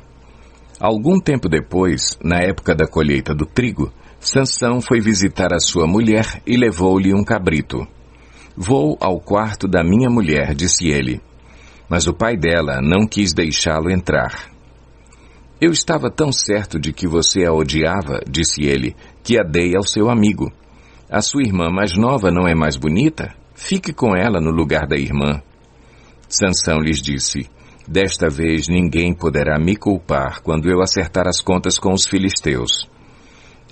Algum tempo depois, na época da colheita do trigo, Sansão foi visitar a sua mulher e levou-lhe um cabrito. Vou ao quarto da minha mulher, disse ele. Mas o pai dela não quis deixá-lo entrar. Eu estava tão certo de que você a odiava, disse ele, que a dei ao seu amigo. A sua irmã mais nova não é mais bonita? Fique com ela no lugar da irmã. Sansão lhes disse, desta vez ninguém poderá me culpar quando eu acertar as contas com os filisteus.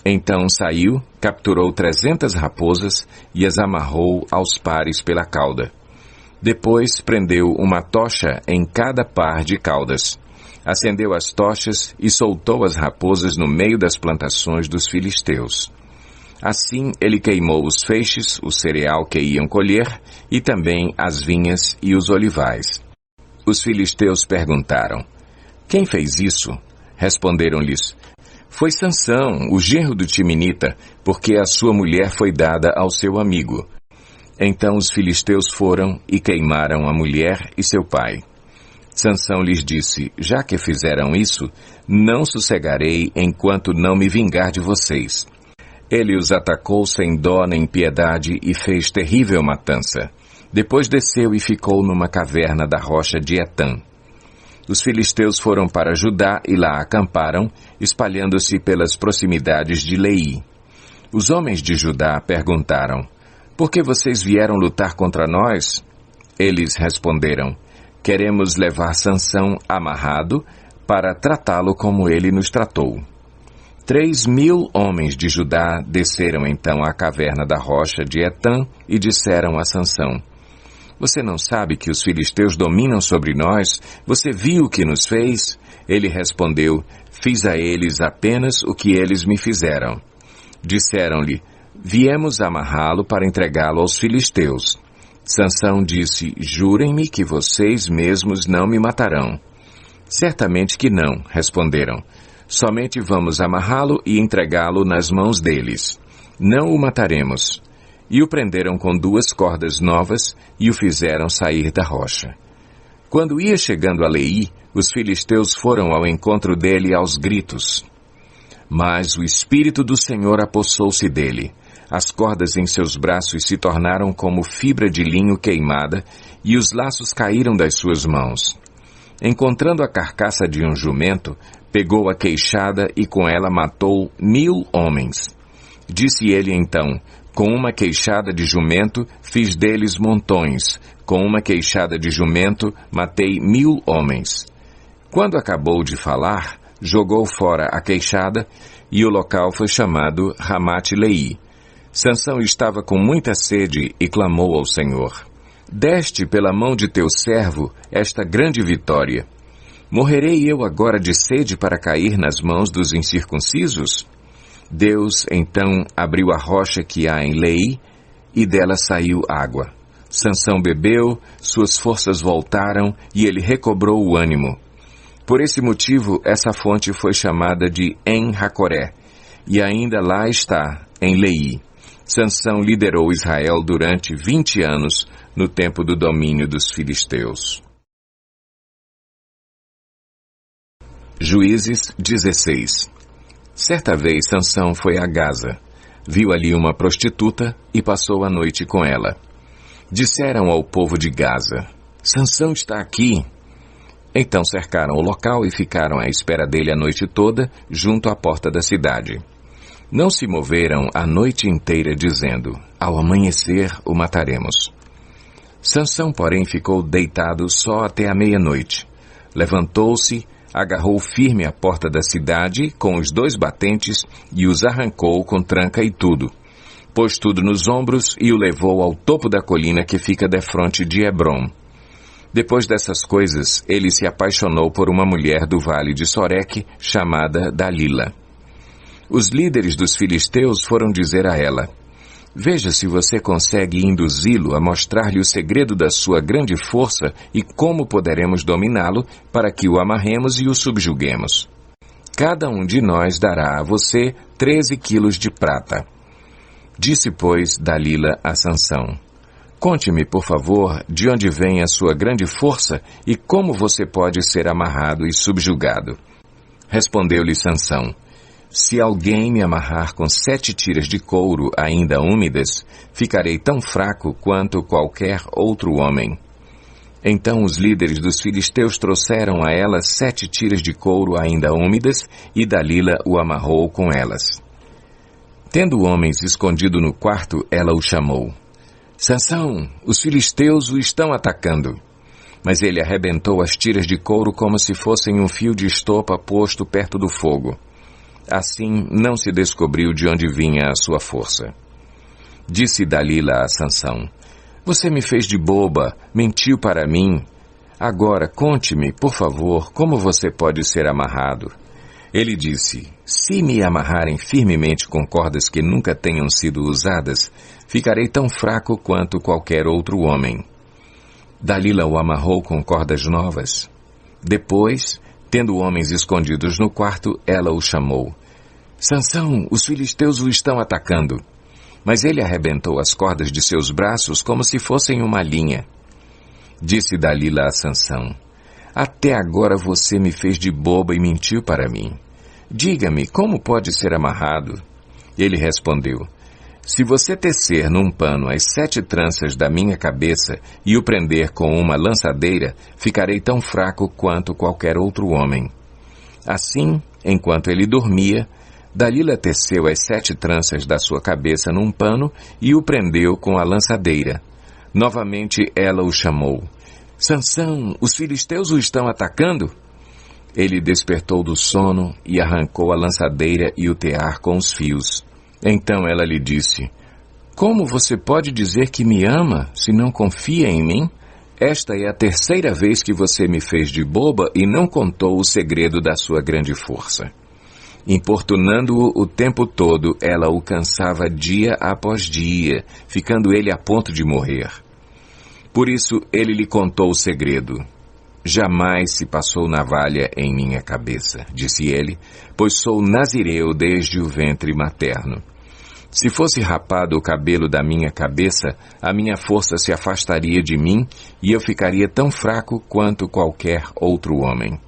Então saiu, capturou 300 raposas e as amarrou aos pares pela cauda. Depois prendeu uma tocha em cada par de caudas. Acendeu as tochas e soltou as raposas no meio das plantações dos filisteus. Assim ele queimou os feixes, o cereal que iam colher, e também as vinhas e os olivais. Os filisteus perguntaram, quem fez isso? Responderam-lhes, foi Sansão, o genro do Timinita, porque a sua mulher foi dada ao seu amigo. Então os filisteus foram e queimaram a mulher e seu pai. Sansão lhes disse, já que fizeram isso, não sossegarei enquanto não me vingar de vocês. Ele os atacou sem dó nem piedade e fez terrível matança. Depois desceu e ficou numa caverna da rocha de Etã. Os filisteus foram para Judá e lá acamparam, espalhando-se pelas proximidades de Leí. Os homens de Judá perguntaram, por que vocês vieram lutar contra nós? Eles responderam, queremos levar Sansão amarrado para tratá-lo como ele nos tratou. 3.000 homens de Judá desceram então à caverna da rocha de Etã e disseram a Sansão, você não sabe que os filisteus dominam sobre nós? Você viu o que nos fez? Ele respondeu, fiz a eles apenas o que eles me fizeram. Disseram-lhe, viemos amarrá-lo para entregá-lo aos filisteus. Sansão disse, jurem-me que vocês mesmos não me matarão. Certamente que não, responderam. Somente vamos amarrá-lo e entregá-lo nas mãos deles. Não o mataremos. E o prenderam com 2 cordas novas e o fizeram sair da rocha. Quando ia chegando a Leí, os filisteus foram ao encontro dele aos gritos. Mas o Espírito do Senhor apossou-se dele. As cordas em seus braços se tornaram como fibra de linho queimada e os laços caíram das suas mãos. encontrando a carcaça de um jumento, pegou a queixada e com ela matou 1000 homens. Disse ele então: com uma queixada de jumento fiz deles montões, com uma queixada de jumento matei 1000 homens. Quando acabou de falar, jogou fora a queixada e o local foi chamado Ramate-Leí. Sansão estava com muita sede e clamou ao Senhor: deste pela mão de teu servo esta grande vitória. Morrerei eu agora de sede para cair nas mãos dos incircuncisos? Deus então abriu a rocha que há em Leí e dela saiu água. Sansão bebeu, suas forças voltaram e ele recobrou o ânimo. Por esse motivo, essa fonte foi chamada de En-Hacoré, e ainda lá está, em Leí. Sansão liderou Israel durante 20 anos, no tempo do domínio dos filisteus. Juízes 16. Certa vez Sansão foi a Gaza, viu ali uma prostituta e passou a noite com ela. Disseram ao povo de Gaza: Sansão está aqui. Então cercaram o local e ficaram à espera dele a noite toda, junto à porta da cidade. Não se moveram a noite inteira, dizendo: ao amanhecer o mataremos. Sansão, porém, ficou deitado só até a meia-noite. Levantou-se, agarrou firme a porta da cidade com os 2 batentes e os arrancou com tranca e tudo. Pôs tudo nos ombros e o levou ao topo da colina que fica defronte de Hebrom. Depois dessas coisas, ele se apaixonou por uma mulher do vale de Soreque, chamada Dalila. Os líderes dos filisteus foram dizer a ela: veja se você consegue induzi-lo a mostrar-lhe o segredo da sua grande força e como poderemos dominá-lo para que o amarremos e o subjuguemos. Cada um de nós dará a você 13 quilos de prata. Disse, pois, Dalila a Sansão: conte-me, por favor, de onde vem a sua grande força e como você pode ser amarrado e subjugado. Respondeu-lhe Sansão: se alguém me amarrar com 7 tiras de couro ainda úmidas, ficarei tão fraco quanto qualquer outro homem. Então os líderes dos filisteus trouxeram a ela 7 tiras de couro ainda úmidas, e Dalila o amarrou com elas. Tendo homens escondido no quarto, ela o chamou: Sansão, os filisteus o estão atacando. Mas ele arrebentou as tiras de couro como se fossem um fio de estopa posto perto do fogo. Assim não se descobriu de onde vinha a sua força. Disse Dalila a Sansão: você me fez de boba, mentiu para mim. Agora conte-me, por favor, como você pode ser amarrado. Ele disse: se me amarrarem firmemente com cordas que nunca tenham sido usadas, ficarei tão fraco quanto qualquer outro homem. Dalila o amarrou com cordas novas. Depois, tendo homens escondidos no quarto, ela o chamou: Sansão, os filisteus o estão atacando. Mas ele arrebentou as cordas de seus braços como se fossem uma linha. Disse Dalila a Sansão: até agora você me fez de boba e mentiu para mim. Diga-me, como pode ser amarrado? Ele respondeu: se você tecer num pano as 7 tranças da minha cabeça e o prender com uma lançadeira, ficarei tão fraco quanto qualquer outro homem. Assim, enquanto ele dormia, Dalila teceu as 7 tranças da sua cabeça num pano e o prendeu com a lançadeira. Novamente ela o chamou: Sansão, os filisteus o estão atacando? Ele despertou do sono e arrancou a lançadeira e o tear com os fios. Então ela lhe disse: como você pode dizer que me ama se não confia em mim? Esta é a 3ª vez que você me fez de boba e não contou o segredo da sua grande força. Importunando-o o tempo todo, ela o cansava dia após dia, ficando ele a ponto de morrer. Por isso ele lhe contou o segredo. Jamais se passou navalha em minha cabeça, disse ele, pois sou nazireu desde o ventre materno. Se fosse rapado o cabelo da minha cabeça, a minha força se afastaria de mim e eu ficaria tão fraco quanto qualquer outro homem.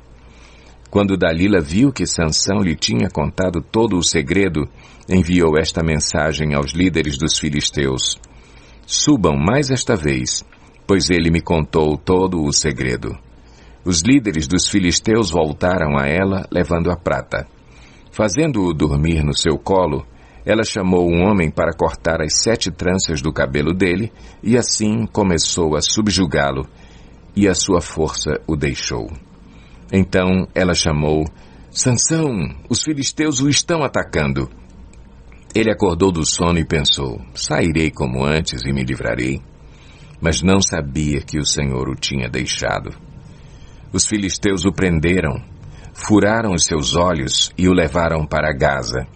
Quando Dalila viu que Sansão lhe tinha contado todo o segredo, enviou esta mensagem aos líderes dos filisteus: subam mais esta vez, pois ele me contou todo o segredo. Os líderes dos filisteus voltaram a ela, levando a prata. Fazendo-o dormir no seu colo, ela chamou um homem para cortar as 7 tranças do cabelo dele, e assim começou a subjugá-lo, e a sua força o deixou. Então ela chamou: Sansão, os filisteus o estão atacando. Ele acordou do sono e pensou: sairei como antes e me livrarei. Mas não sabia que o Senhor o tinha deixado. Os filisteus o prenderam, furaram os seus olhos e o levaram para Gaza.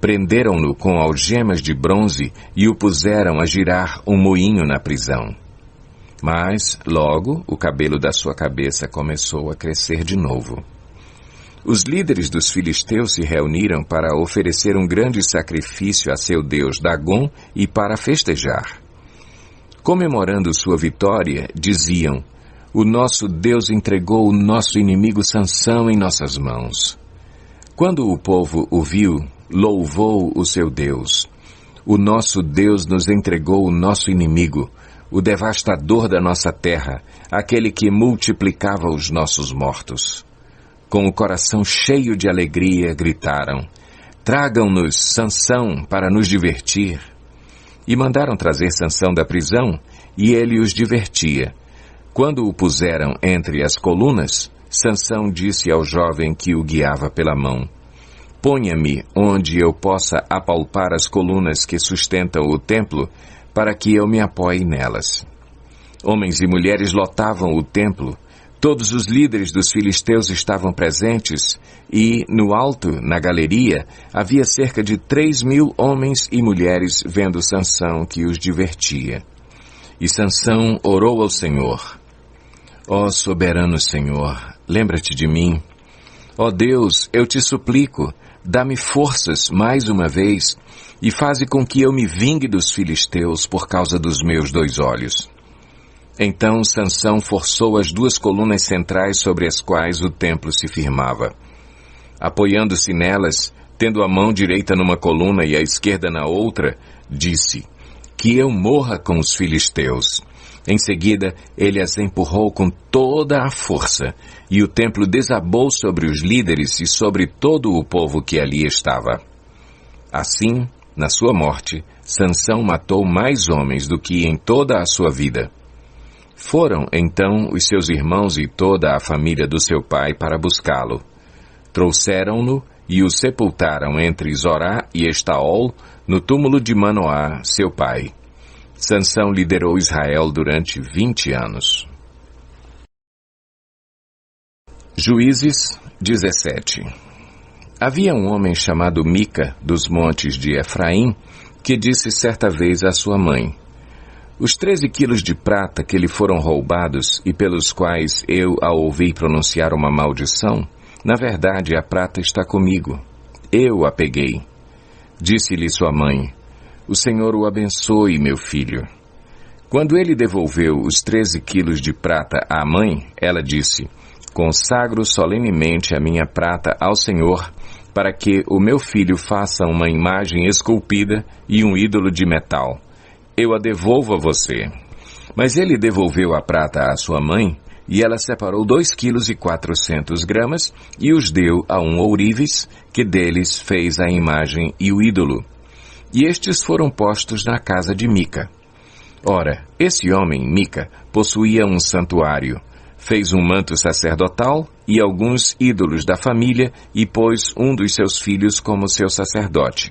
Prenderam-no com algemas de bronze e o puseram a girar um moinho na prisão. Mas, logo, o cabelo da sua cabeça começou a crescer de novo. Os líderes dos filisteus se reuniram para oferecer um grande sacrifício a seu deus Dagom e para festejar. Comemorando sua vitória, diziam: o nosso Deus entregou o nosso inimigo Sansão em nossas mãos. Quando o povo o viu, louvou o seu Deus. O nosso Deus nos entregou o nosso inimigo, o devastador da nossa terra, aquele que multiplicava os nossos mortos. Com o coração cheio de alegria, gritaram: tragam-nos Sansão para nos divertir. E mandaram trazer Sansão da prisão, e ele os divertia. Quando o puseram entre as colunas, Sansão disse ao jovem que o guiava pela mão: ponha-me onde eu possa apalpar as colunas que sustentam o templo, para que eu me apoie nelas. Homens e mulheres lotavam o templo. Todos os líderes dos filisteus estavam presentes e, no alto, na galeria, havia cerca de 3.000 homens e mulheres vendo Sansão que os divertia. E Sansão orou ao Senhor: ó soberano Senhor, lembra-te de mim. Ó Deus, eu te suplico, dá-me forças mais uma vez e faze com que eu me vingue dos filisteus por causa dos meus 2 olhos. Então Sansão forçou as 2 colunas centrais sobre as quais o templo se firmava. Apoiando-se nelas, tendo a mão direita numa coluna e a esquerda na outra, disse: que eu morra com os filisteus. Em seguida, ele as empurrou com toda a força, e o templo desabou sobre os líderes e sobre todo o povo que ali estava. Assim, na sua morte, Sansão matou mais homens do que em toda a sua vida. Foram, então, os seus irmãos e toda a família do seu pai para buscá-lo. Trouxeram-no e o sepultaram entre Zorá e Estaol, no túmulo de Manoá, seu pai. Sansão liderou Israel durante 20 anos. Juízes 17. Havia um homem chamado Mica, dos montes de Efraim, que disse certa vez à sua mãe: os 13 quilos de prata que lhe foram roubados e pelos quais eu a ouvi pronunciar uma maldição, na verdade a prata está comigo. Eu a peguei. Disse-lhe sua mãe: o Senhor o abençoe, meu filho. Quando ele devolveu os 13 quilos de prata à mãe, ela disse: consagro solenemente a minha prata ao Senhor, para que o meu filho faça uma imagem esculpida e um ídolo de metal. Eu a devolvo a você. Mas ele devolveu a prata à sua mãe, e ela separou 2,4 kg e os deu a um ourives, que deles fez a imagem e o ídolo. E estes foram postos na casa de Mica. Ora, esse homem, Mica, possuía um santuário, fez um manto sacerdotal e alguns ídolos da família e pôs um dos seus filhos como seu sacerdote.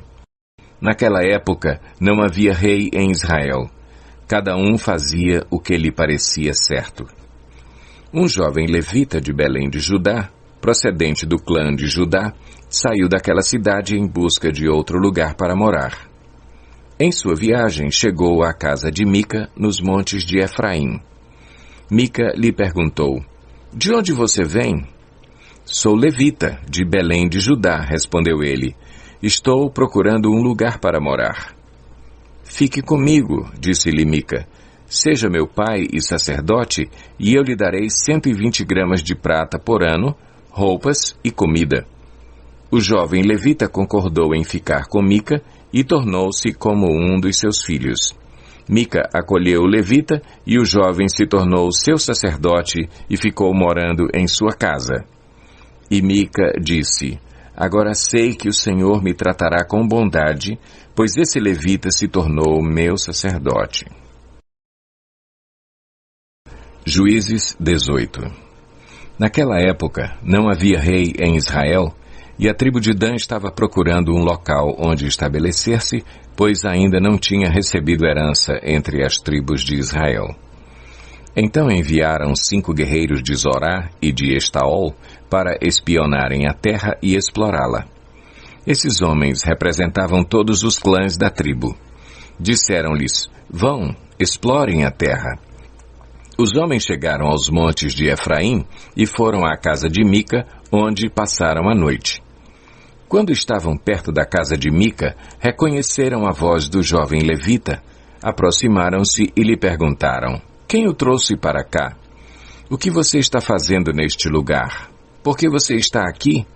Naquela época não havia rei em Israel. Cada um fazia o que lhe parecia certo. Um jovem levita de Belém de Judá, procedente do clã de Judá, saiu daquela cidade em busca de outro lugar para morar. Em sua viagem, chegou à casa de Mica, nos montes de Efraim. Mica lhe perguntou: de onde você vem? Sou levita, de Belém de Judá, respondeu ele. Estou procurando um lugar para morar. Fique comigo, disse-lhe Mica. Seja meu pai e sacerdote, e eu lhe darei 120 gramas de prata por ano, roupas e comida. O jovem levita concordou em ficar com Mica e tornou-se como um dos seus filhos. Mica acolheu o levita e o jovem se tornou seu sacerdote e ficou morando em sua casa. E Mica disse: agora sei que o Senhor me tratará com bondade, pois esse levita se tornou meu sacerdote. Juízes 18. Naquela época, não havia rei em Israel, e a tribo de Dan estava procurando um local onde estabelecer-se, pois ainda não tinha recebido herança entre as tribos de Israel. Então enviaram 5 guerreiros de Zorá e de Estaol para espionarem a terra e explorá-la. Esses homens representavam todos os clãs da tribo. Disseram-lhes: vão, explorem a terra. Os homens chegaram aos montes de Efraim e foram à casa de Mica, onde passaram a noite. Quando estavam perto da casa de Mica, reconheceram a voz do jovem levita, aproximaram-se e lhe perguntaram: quem o trouxe para cá? O que você está fazendo neste lugar? Por que você está aqui?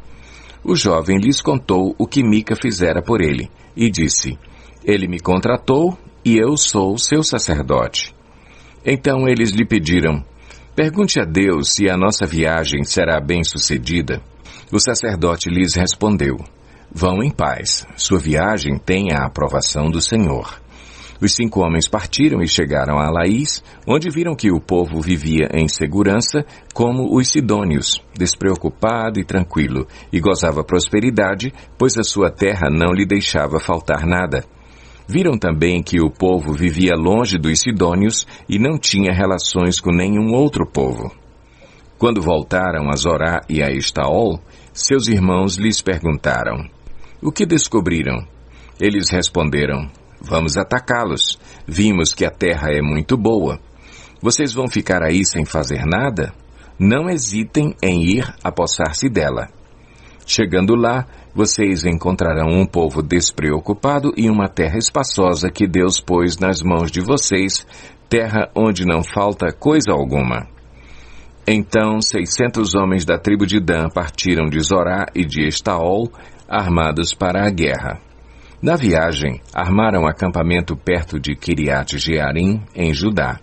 O jovem lhes contou o que Mica fizera por ele, e disse: ele me contratou e eu sou seu sacerdote. Então eles lhe pediram: pergunte a Deus se a nossa viagem será bem-sucedida. O sacerdote lhes respondeu: vão em paz, sua viagem tem a aprovação do Senhor. Os 5 homens partiram e chegaram a Laís, onde viram que o povo vivia em segurança, como os sidônios, despreocupado e tranquilo, e gozava prosperidade, pois a sua terra não lhe deixava faltar nada. Viram também que o povo vivia longe dos sidônios e não tinha relações com nenhum outro povo. Quando voltaram a Zorá e a Estaol, seus irmãos lhes perguntaram: o que descobriram? Eles responderam: vamos atacá-los. Vimos que a terra é muito boa. Vocês vão ficar aí sem fazer nada? Não hesitem em ir apossar-se dela. Chegando lá, vocês encontrarão um povo despreocupado e uma terra espaçosa que Deus pôs nas mãos de vocês, terra onde não falta coisa alguma. Então 600 homens da tribo de Dan partiram de Zorá e de Estaol, armados para a guerra. Na viagem, armaram acampamento perto de Kiriat Jearim, em Judá.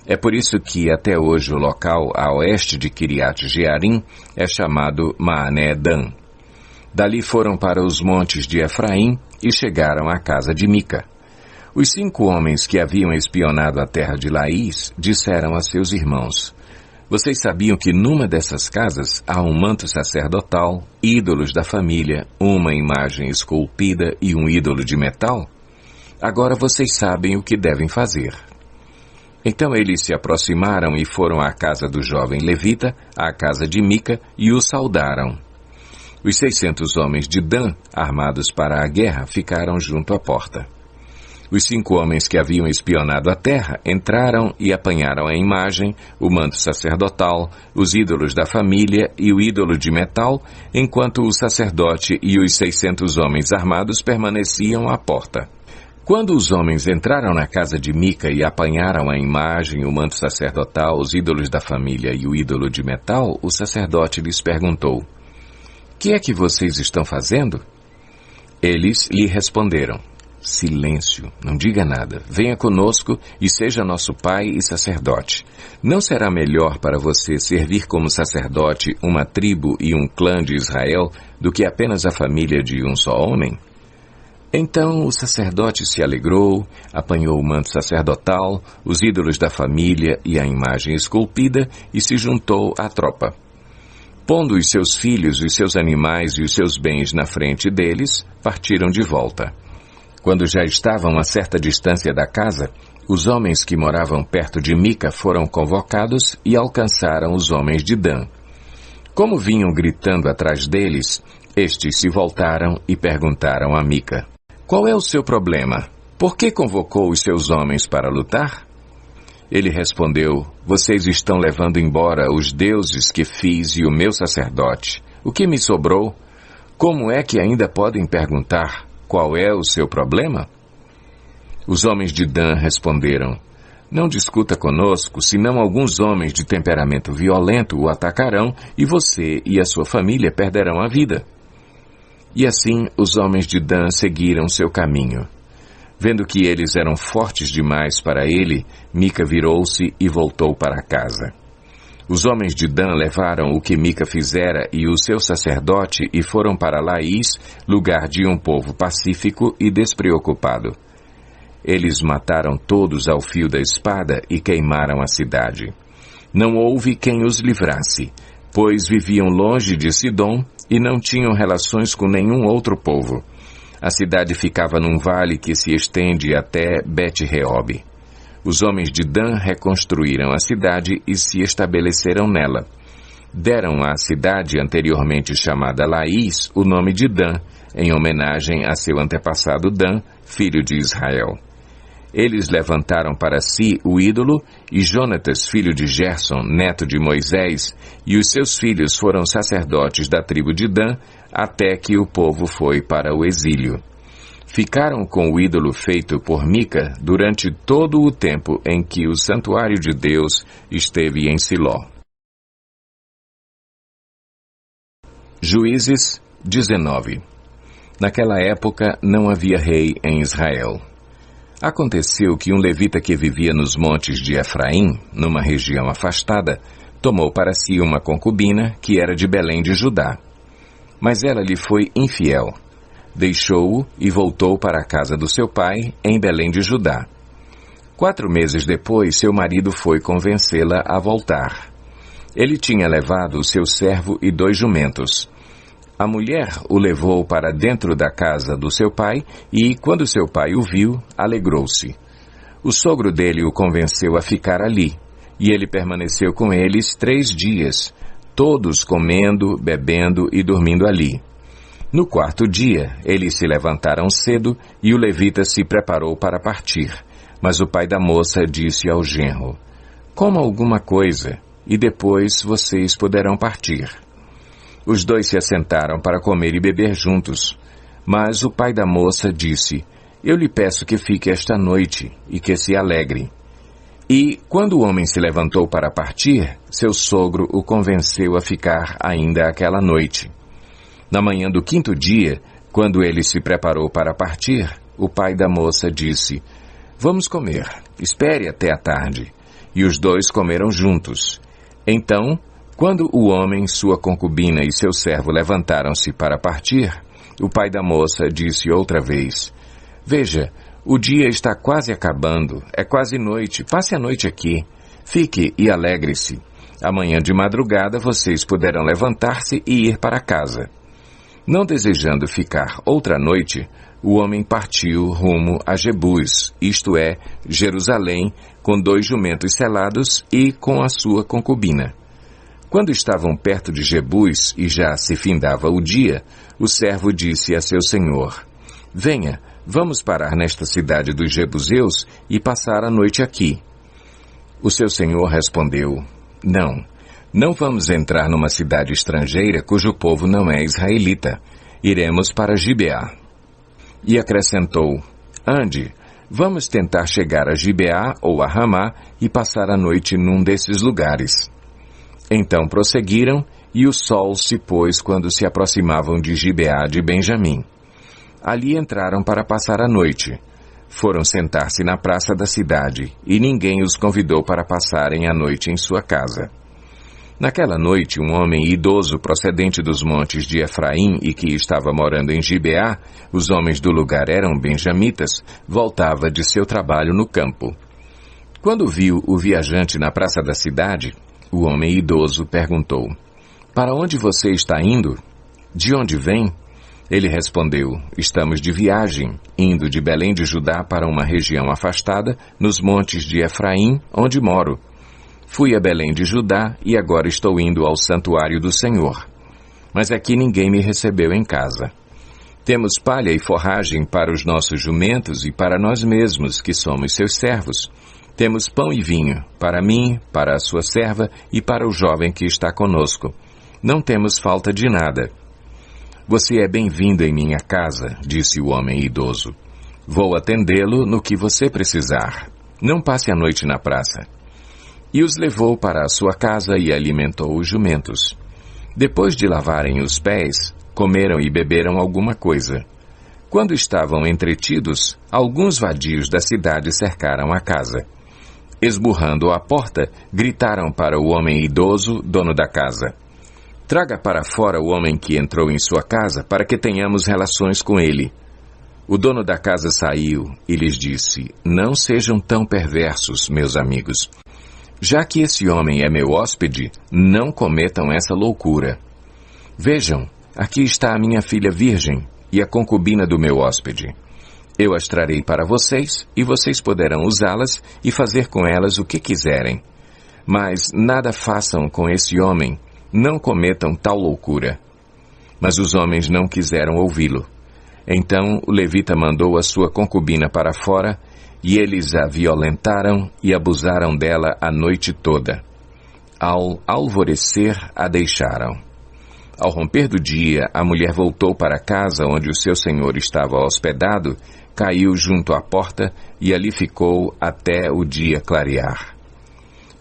É por isso que até hoje o local a oeste de Kiriat Jearim é chamado Maané Dan. Dali foram para os montes de Efraim e chegaram à casa de Mica. Os 5 homens que haviam espionado a terra de Laís disseram a seus irmãos: vocês sabiam que numa dessas casas há um manto sacerdotal, ídolos da família, uma imagem esculpida e um ídolo de metal? Agora vocês sabem o que devem fazer. Então eles se aproximaram e foram à casa do jovem levita, à casa de Mica, e o saudaram. Os 600 homens de Dan, armados para a guerra, ficaram junto à porta. Os 5 homens que haviam espionado a terra entraram e apanharam a imagem, o manto sacerdotal, os ídolos da família e o ídolo de metal, enquanto o sacerdote e os 600 homens armados permaneciam à porta. Quando os homens entraram na casa de Mica e apanharam a imagem, o manto sacerdotal, os ídolos da família e o ídolo de metal, o sacerdote lhes perguntou: que é que vocês estão fazendo? Eles lhe responderam: silêncio, não diga nada. Venha conosco e seja nosso pai e sacerdote. Não será melhor para você servir como sacerdote uma tribo e um clã de Israel do que apenas a família de um só homem? Então o sacerdote se alegrou, apanhou o manto sacerdotal, os ídolos da família e a imagem esculpida e se juntou à tropa. Pondo os seus filhos, os seus animais e os seus bens na frente deles, partiram de volta. Quando já estavam a certa distância da casa, os homens que moravam perto de Mica foram convocados e alcançaram os homens de Dan. Como vinham gritando atrás deles, estes se voltaram e perguntaram a Mica: qual é o seu problema? Por que convocou os seus homens para lutar? Ele respondeu: vocês estão levando embora os deuses que fiz e o meu sacerdote. O que me sobrou? Como é que ainda podem perguntar: qual é o seu problema? Os homens de Dan responderam: não discuta conosco, senão alguns homens de temperamento violento o atacarão e você e a sua família perderão a vida. E assim os homens de Dan seguiram seu caminho. Vendo que eles eram fortes demais para ele, Mica virou-se e voltou para casa. Os homens de Dan levaram o que Mica fizera e o seu sacerdote e foram para Laís, lugar de um povo pacífico e despreocupado. Eles mataram todos ao fio da espada e queimaram a cidade. Não houve quem os livrasse, pois viviam longe de Sidom e não tinham relações com nenhum outro povo. A cidade ficava num vale que se estende até Bet-Reob. Os homens de Dan reconstruíram a cidade e se estabeleceram nela. Deram à cidade anteriormente chamada Laís o nome de Dan, em homenagem a seu antepassado Dan, filho de Israel. Eles levantaram para si o ídolo, e Jonatas, filho de Gerson, neto de Moisés, e os seus filhos foram sacerdotes da tribo de Dan, até que o povo foi para o exílio. Ficaram com o ídolo feito por Mica durante todo o tempo em que o santuário de Deus esteve em Siló. Juízes 19. Naquela época não havia rei em Israel. Aconteceu que um levita que vivia nos montes de Efraim, numa região afastada, tomou para si uma concubina que era de Belém de Judá. Mas ela lhe foi infiel. Deixou-o e voltou para a casa do seu pai, em Belém de Judá. 4 meses depois, seu marido foi convencê-la a voltar. Ele tinha levado o seu servo e 2 jumentos. A mulher o levou para dentro da casa do seu pai e, quando seu pai o viu, alegrou-se. O sogro dele o convenceu a ficar ali, e ele permaneceu com eles 3 dias, todos comendo, bebendo e dormindo ali. No 4º dia, eles se levantaram cedo e o levita se preparou para partir. Mas o pai da moça disse ao genro: "Coma alguma coisa, e depois vocês poderão partir." Os 2 se assentaram para comer e beber juntos. Mas o pai da moça disse: "Eu lhe peço que fique esta noite e que se alegre." E, quando o homem se levantou para partir, seu sogro o convenceu a ficar ainda aquela noite. Na manhã do 5º dia, quando ele se preparou para partir, o pai da moça disse: "Vamos comer, espere até a tarde." E os 2 comeram juntos. Então, quando o homem, sua concubina e seu servo levantaram-se para partir, o pai da moça disse outra vez: "Veja, o dia está quase acabando, é quase noite, passe a noite aqui. Fique e alegre-se. Amanhã de madrugada vocês poderão levantar-se e ir para casa." Não desejando ficar outra noite, o homem partiu rumo a Jebus, isto é, Jerusalém, com 2 jumentos selados e com a sua concubina. Quando estavam perto de Jebus e já se findava o dia, o servo disse a seu senhor: "Venha, vamos parar nesta cidade dos Jebuseus e passar a noite aqui." O seu senhor respondeu: Não vamos entrar numa cidade estrangeira cujo povo não é israelita. Iremos para Gibeá." E acrescentou: "Ande, vamos tentar chegar a Gibeá ou a Ramá e passar a noite num desses lugares." Então prosseguiram, e o sol se pôs quando se aproximavam de Gibeá de Benjamim. Ali entraram para passar a noite. Foram sentar-se na praça da cidade, e ninguém os convidou para passarem a noite em sua casa. Naquela noite, um homem idoso procedente dos montes de Efraim e que estava morando em Gibeá, os homens do lugar eram benjamitas, voltava de seu trabalho no campo. Quando viu o viajante na praça da cidade, o homem idoso perguntou: "Para onde você está indo? De onde vem?" Ele respondeu: "Estamos de viagem, indo de Belém de Judá para uma região afastada, nos montes de Efraim, onde moro. Fui a Belém de Judá e agora estou indo ao santuário do Senhor. Mas aqui ninguém me recebeu em casa. Temos palha e forragem para os nossos jumentos e para nós mesmos, que somos seus servos. Temos pão e vinho, para mim, para a sua serva e para o jovem que está conosco. Não temos falta de nada." "Você é bem-vindo em minha casa", disse o homem idoso. "Vou atendê-lo no que você precisar. Não passe a noite na praça." E os levou para a sua casa e alimentou os jumentos. Depois de lavarem os pés, comeram e beberam alguma coisa. Quando estavam entretidos, alguns vadios da cidade cercaram a casa. Esburrando a porta, gritaram para o homem idoso, dono da casa: "Traga para fora o homem que entrou em sua casa, para que tenhamos relações com ele." O dono da casa saiu e lhes disse: "Não sejam tão perversos, meus amigos. Já que esse homem é meu hóspede, não cometam essa loucura. Vejam, aqui está a minha filha virgem e a concubina do meu hóspede. Eu as trarei para vocês, e vocês poderão usá-las e fazer com elas o que quiserem. Mas nada façam com esse homem, não cometam tal loucura." Mas os homens não quiseram ouvi-lo. Então o levita mandou a sua concubina para fora, e eles a violentaram e abusaram dela a noite toda. Ao alvorecer, a deixaram. Ao romper do dia, a mulher voltou para a casa onde o seu senhor estava hospedado, caiu junto à porta e ali ficou até o dia clarear.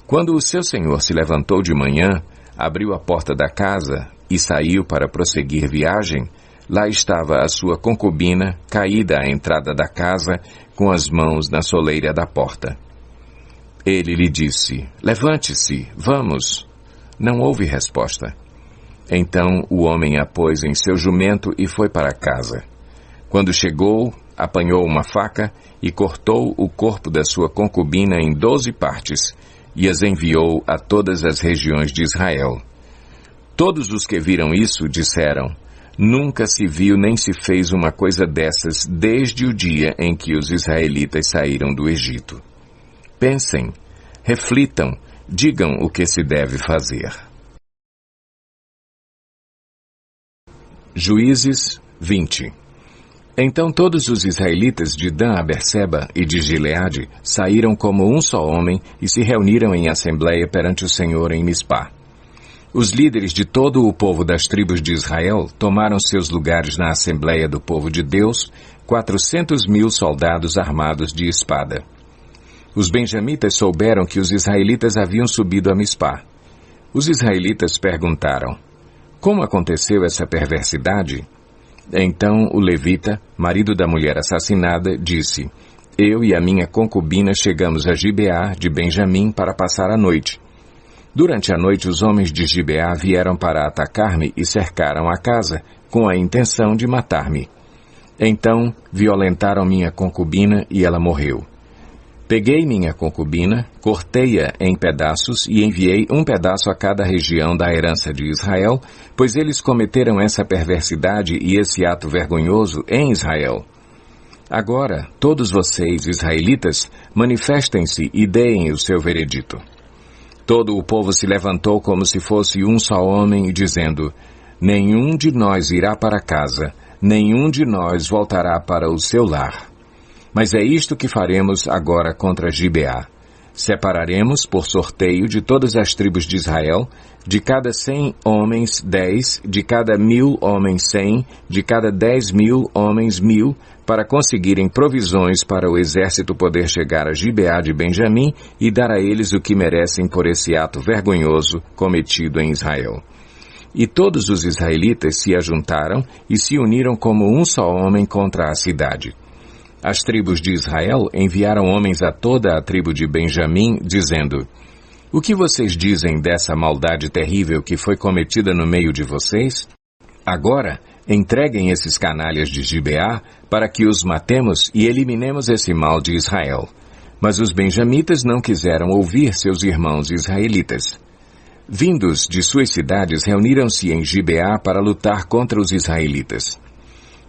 Quando o seu senhor se levantou de manhã, abriu a porta da casa e saiu para prosseguir viagem, lá estava a sua concubina, caída à entrada da casa, com as mãos na soleira da porta. Ele lhe disse: "Levante-se, vamos." Não houve resposta. Então o homem a pôs em seu jumento e foi para casa. Quando chegou, apanhou uma faca e cortou o corpo da sua concubina em 12 partes, e as enviou a todas as regiões de Israel. Todos os que viram isso disseram: "Nunca se viu nem se fez uma coisa dessas desde o dia em que os israelitas saíram do Egito." Pensem, reflitam, digam o que se deve fazer. Juízes 20. Então todos os israelitas de Dan a Berseba e de Gileade saíram como um só homem e se reuniram em assembleia perante o Senhor em Mispá. Os líderes de todo o povo das tribos de Israel tomaram seus lugares na Assembleia do Povo de Deus, 400.000 soldados armados de espada. Os benjamitas souberam que os israelitas haviam subido a Mispá. Os israelitas perguntaram: "Como aconteceu essa perversidade?" Então o levita, marido da mulher assassinada, disse: "Eu e a minha concubina chegamos a Gibeá de Benjamim para passar a noite. Durante a noite os homens de Gibeá vieram para atacar-me e cercaram a casa, com a intenção de matar-me. Então violentaram minha concubina e ela morreu. Peguei minha concubina, cortei-a em pedaços e enviei um pedaço a cada região da herança de Israel, pois eles cometeram essa perversidade e esse ato vergonhoso em Israel. Agora, todos vocês, israelitas, manifestem-se e deem o seu veredito." Todo o povo se levantou como se fosse um só homem, dizendo: "Nenhum de nós irá para casa, nenhum de nós voltará para o seu lar. Mas é isto que faremos agora contra Gibeá. Separaremos por sorteio de todas as tribos de Israel, de cada 100 homens 10, de cada 1.000 homens 100, de cada 10.000 homens 1.000, para conseguirem provisões para o exército poder chegar a Gibeá de Benjamim e dar a eles o que merecem por esse ato vergonhoso cometido em Israel." E todos os israelitas se ajuntaram e se uniram como um só homem contra a cidade. As tribos de Israel enviaram homens a toda a tribo de Benjamim, dizendo: "O que vocês dizem dessa maldade terrível que foi cometida no meio de vocês? Agora, entreguem esses canalhas de Gibeá para que os matemos e eliminemos esse mal de Israel." Mas os benjamitas não quiseram ouvir seus irmãos israelitas. Vindos de suas cidades, reuniram-se em Gibeá para lutar contra os israelitas.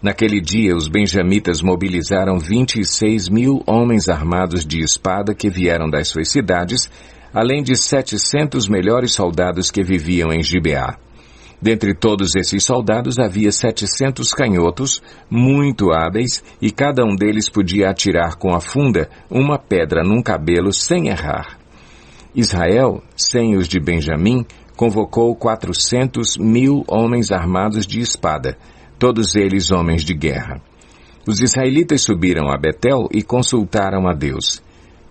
Naquele dia, os benjamitas mobilizaram 26.000 homens armados de espada que vieram das suas cidades, além de 700 melhores soldados que viviam em Gibeá. Dentre todos esses soldados havia 700 canhotos, muito hábeis, e cada um deles podia atirar com a funda uma pedra num cabelo sem errar. Israel, sem os de Benjamim, convocou 400.000 homens armados de espada, todos eles homens de guerra. Os israelitas subiram a Betel e consultaram a Deus.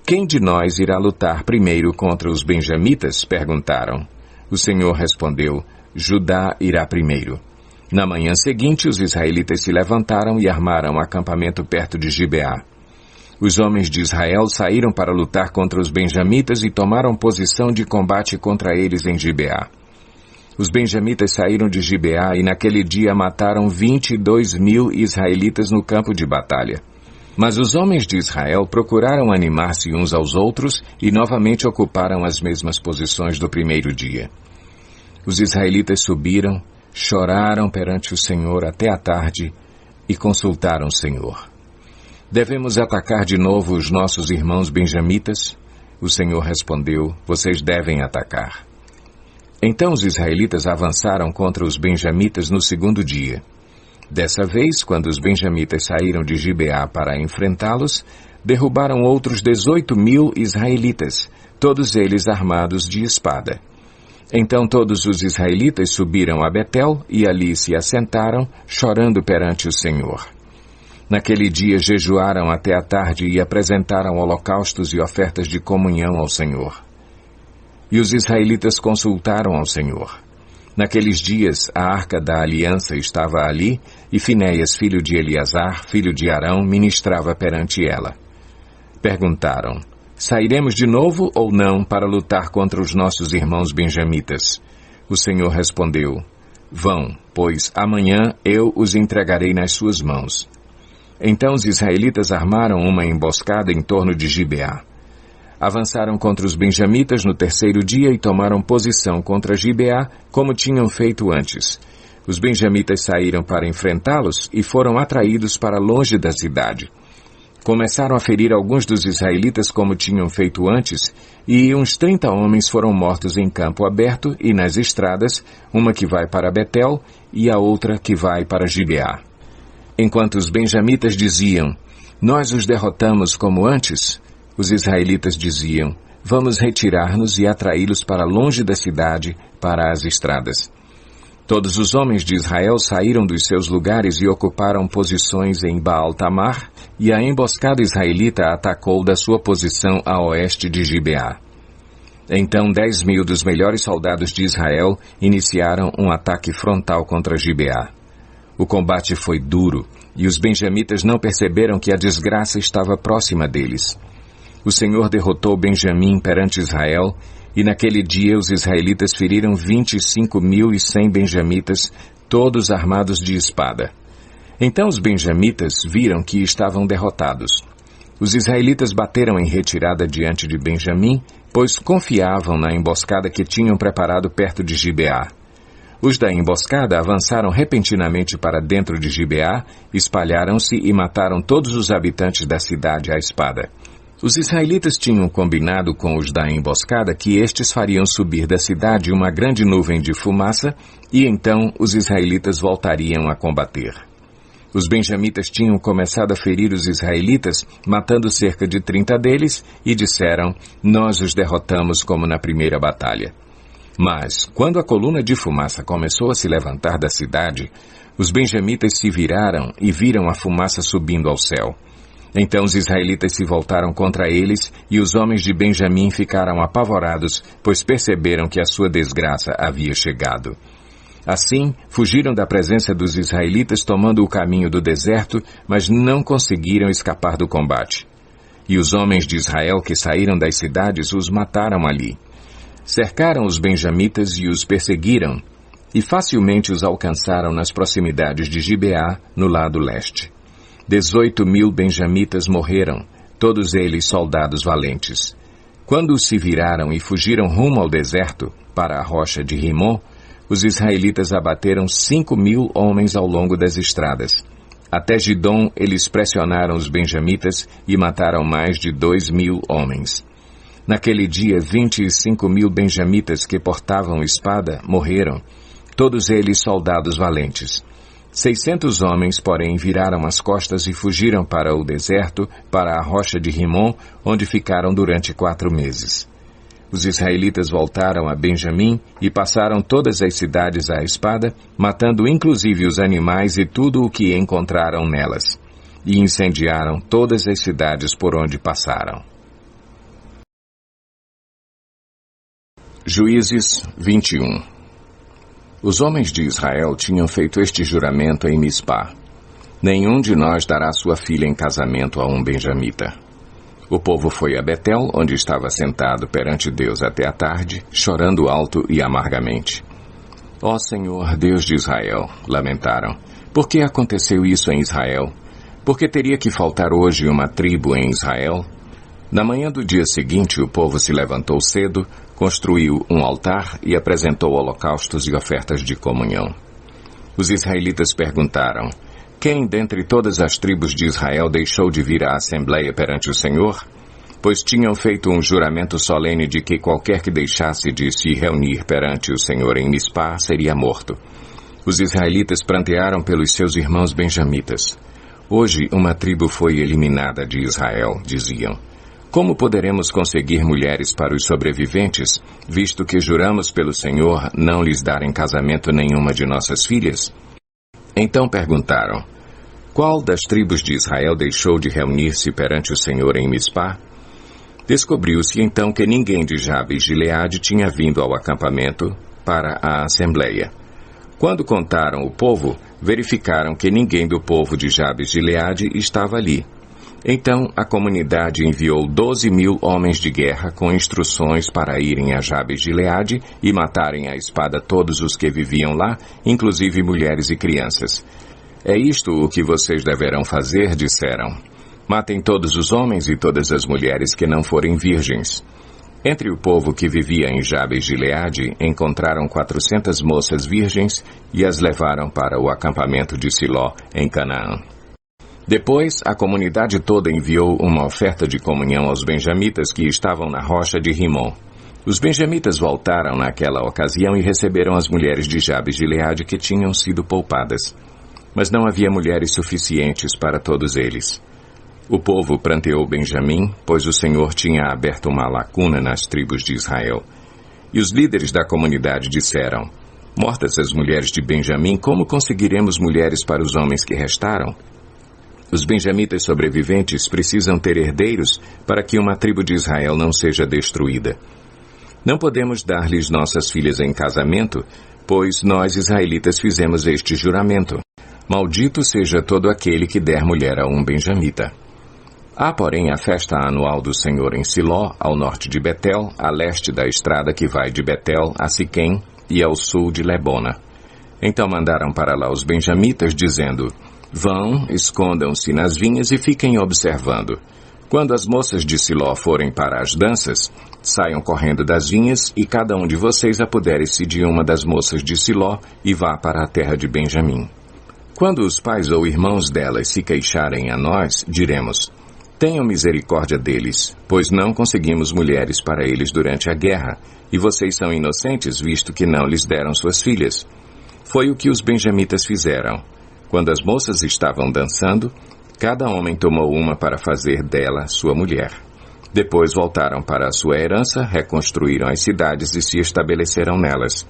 "Quem de nós irá lutar primeiro contra os benjamitas?" perguntaram. O Senhor respondeu: "Judá irá primeiro." Na manhã seguinte, os israelitas se levantaram e armaram um acampamento perto de Gibeá. Os homens de Israel saíram para lutar contra os benjamitas e tomaram posição de combate contra eles em Gibeá. Os benjamitas saíram de Gibeá e naquele dia mataram 22.000 israelitas no campo de batalha. Mas os homens de Israel procuraram animar-se uns aos outros e novamente ocuparam as mesmas posições do primeiro dia. Os israelitas subiram, choraram perante o Senhor até a tarde e consultaram o Senhor. Devemos atacar de novo os nossos irmãos benjamitas? O Senhor respondeu, vocês devem atacar. Então os israelitas avançaram contra os benjamitas no segundo dia. Dessa vez, quando os benjamitas saíram de Gibeá para enfrentá-los, derrubaram outros 18.000 israelitas, todos eles armados de espada. Então todos os israelitas subiram a Betel e ali se assentaram, chorando perante o Senhor. Naquele dia jejuaram até a tarde e apresentaram holocaustos e ofertas de comunhão ao Senhor. E os israelitas consultaram ao Senhor. Naqueles dias, a arca da aliança estava ali, e Finéias, filho de Eleazar, filho de Arão, ministrava perante ela. Perguntaram, sairemos de novo ou não para lutar contra os nossos irmãos benjamitas? O Senhor respondeu, vão, pois amanhã eu os entregarei nas suas mãos. Então os israelitas armaram uma emboscada em torno de Gibeá. Avançaram contra os benjamitas no terceiro dia e tomaram posição contra Gibeá, como tinham feito antes. Os benjamitas saíram para enfrentá-los e foram atraídos para longe da cidade. Começaram a ferir alguns dos israelitas como tinham feito antes, e uns 30 homens foram mortos em campo aberto e nas estradas, uma que vai para Betel e a outra que vai para Gibeá. Enquanto os benjamitas diziam, nós os derrotamos como antes, os israelitas diziam, vamos retirar-nos e atraí-los para longe da cidade, para as estradas. Todos os homens de Israel saíram dos seus lugares e ocuparam posições em Baal-Tamar, e a emboscada israelita atacou da sua posição a oeste de Gibeá. Então 10.000 dos melhores soldados de Israel iniciaram um ataque frontal contra Gibeá. O combate foi duro, e os benjamitas não perceberam que a desgraça estava próxima deles. O Senhor derrotou Benjamim perante Israel, e naquele dia os israelitas feriram 25.100 benjamitas, todos armados de espada. Então os benjamitas viram que estavam derrotados. Os israelitas bateram em retirada diante de Benjamim, pois confiavam na emboscada que tinham preparado perto de Gibeá. Os da emboscada avançaram repentinamente para dentro de Gibeá, espalharam-se e mataram todos os habitantes da cidade à espada. Os israelitas tinham combinado com os da emboscada que estes fariam subir da cidade uma grande nuvem de fumaça e então os israelitas voltariam a combater. Os benjamitas tinham começado a ferir os israelitas, matando cerca de 30 deles, e disseram, nós os derrotamos como na primeira batalha. Mas, quando a coluna de fumaça começou a se levantar da cidade, os benjamitas se viraram e viram a fumaça subindo ao céu. Então os israelitas se voltaram contra eles e os homens de Benjamim ficaram apavorados, pois perceberam que a sua desgraça havia chegado. Assim, fugiram da presença dos israelitas tomando o caminho do deserto, mas não conseguiram escapar do combate. E os homens de Israel que saíram das cidades os mataram ali. Cercaram os benjamitas e os perseguiram, e facilmente os alcançaram nas proximidades de Gibeá, no lado leste. 18.000 benjamitas morreram, todos eles soldados valentes. Quando se viraram e fugiram rumo ao deserto, para a rocha de Rimon, os israelitas abateram 5.000 homens ao longo das estradas. Até Gidom eles pressionaram os benjamitas e mataram mais de 2.000 homens. Naquele dia 25.000 benjamitas que portavam espada morreram, todos eles soldados valentes. 600 homens, porém, viraram as costas e fugiram para o deserto, para a rocha de Rimon, onde ficaram durante 4 meses. Os israelitas voltaram a Benjamim e passaram todas as cidades à espada, matando inclusive os animais e tudo o que encontraram nelas. E incendiaram todas as cidades por onde passaram. Juízes 21. Os homens de Israel tinham feito este juramento em Mispá: nenhum de nós dará sua filha em casamento a um benjamita. O povo foi a Betel, onde estava sentado perante Deus até a tarde, chorando alto e amargamente. Ó Senhor, Deus de Israel, lamentaram, por que aconteceu isso em Israel? Por que teria que faltar hoje uma tribo em Israel? Na manhã do dia seguinte, o povo se levantou cedo, construiu um altar e apresentou holocaustos e ofertas de comunhão. Os israelitas perguntaram: quem dentre todas as tribos de Israel deixou de vir à assembleia perante o Senhor? Pois tinham feito um juramento solene de que qualquer que deixasse de se reunir perante o Senhor em Mispá seria morto. Os israelitas prantearam pelos seus irmãos benjamitas. Hoje uma tribo foi eliminada de Israel, diziam. Como poderemos conseguir mulheres para os sobreviventes, visto que juramos pelo Senhor não lhes dar em casamento nenhuma de nossas filhas? Então perguntaram: qual das tribos de Israel deixou de reunir-se perante o Senhor em Mispá? Descobriu-se então que ninguém de Jabes de Gileade tinha vindo ao acampamento para a assembleia. Quando contaram o povo, verificaram que ninguém do povo de Jabes de Gileade estava ali. Então a comunidade enviou 12.000 homens de guerra com instruções para irem a Jabes de Gileade e matarem à espada todos os que viviam lá, inclusive mulheres e crianças. É isto o que vocês deverão fazer, disseram. Matem todos os homens e todas as mulheres que não forem virgens. Entre o povo que vivia em Jabes de Gileade, encontraram 400 moças virgens e as levaram para o acampamento de Siló, em Canaã. Depois, a comunidade toda enviou uma oferta de comunhão aos benjamitas que estavam na rocha de Rimon. Os benjamitas voltaram naquela ocasião e receberam as mulheres de Jabes de Gileade que tinham sido poupadas. Mas não havia mulheres suficientes para todos eles. O povo pranteou Benjamim, pois o Senhor tinha aberto uma lacuna nas tribos de Israel. E os líderes da comunidade disseram: mortas as mulheres de Benjamim, como conseguiremos mulheres para os homens que restaram? Os benjamitas sobreviventes precisam ter herdeiros para que uma tribo de Israel não seja destruída. Não podemos dar-lhes nossas filhas em casamento, pois nós israelitas fizemos este juramento: maldito seja todo aquele que der mulher a um benjamita. Há, porém, a festa anual do Senhor em Siló, ao norte de Betel, a leste da estrada que vai de Betel a Siquém e ao sul de Lebona. Então mandaram para lá os benjamitas, dizendo: vão, escondam-se nas vinhas e fiquem observando. Quando as moças de Siló forem para as danças, saiam correndo das vinhas e cada um de vocês apodere-se de uma das moças de Siló e vá para a terra de Benjamim. Quando os pais ou irmãos delas se queixarem a nós, diremos: tenham misericórdia deles, pois não conseguimos mulheres para eles durante a guerra, e vocês são inocentes, visto que não lhes deram suas filhas. Foi o que os benjamitas fizeram. Quando as moças estavam dançando, cada homem tomou uma para fazer dela sua mulher. Depois voltaram para a sua herança, reconstruíram as cidades e se estabeleceram nelas.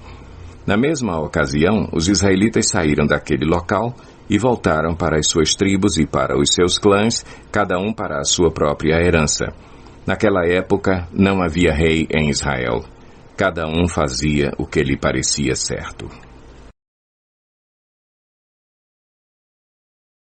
Na mesma ocasião, os israelitas saíram daquele local e voltaram para as suas tribos e para os seus clãs, cada um para a sua própria herança. Naquela época, não havia rei em Israel. Cada um fazia o que lhe parecia certo.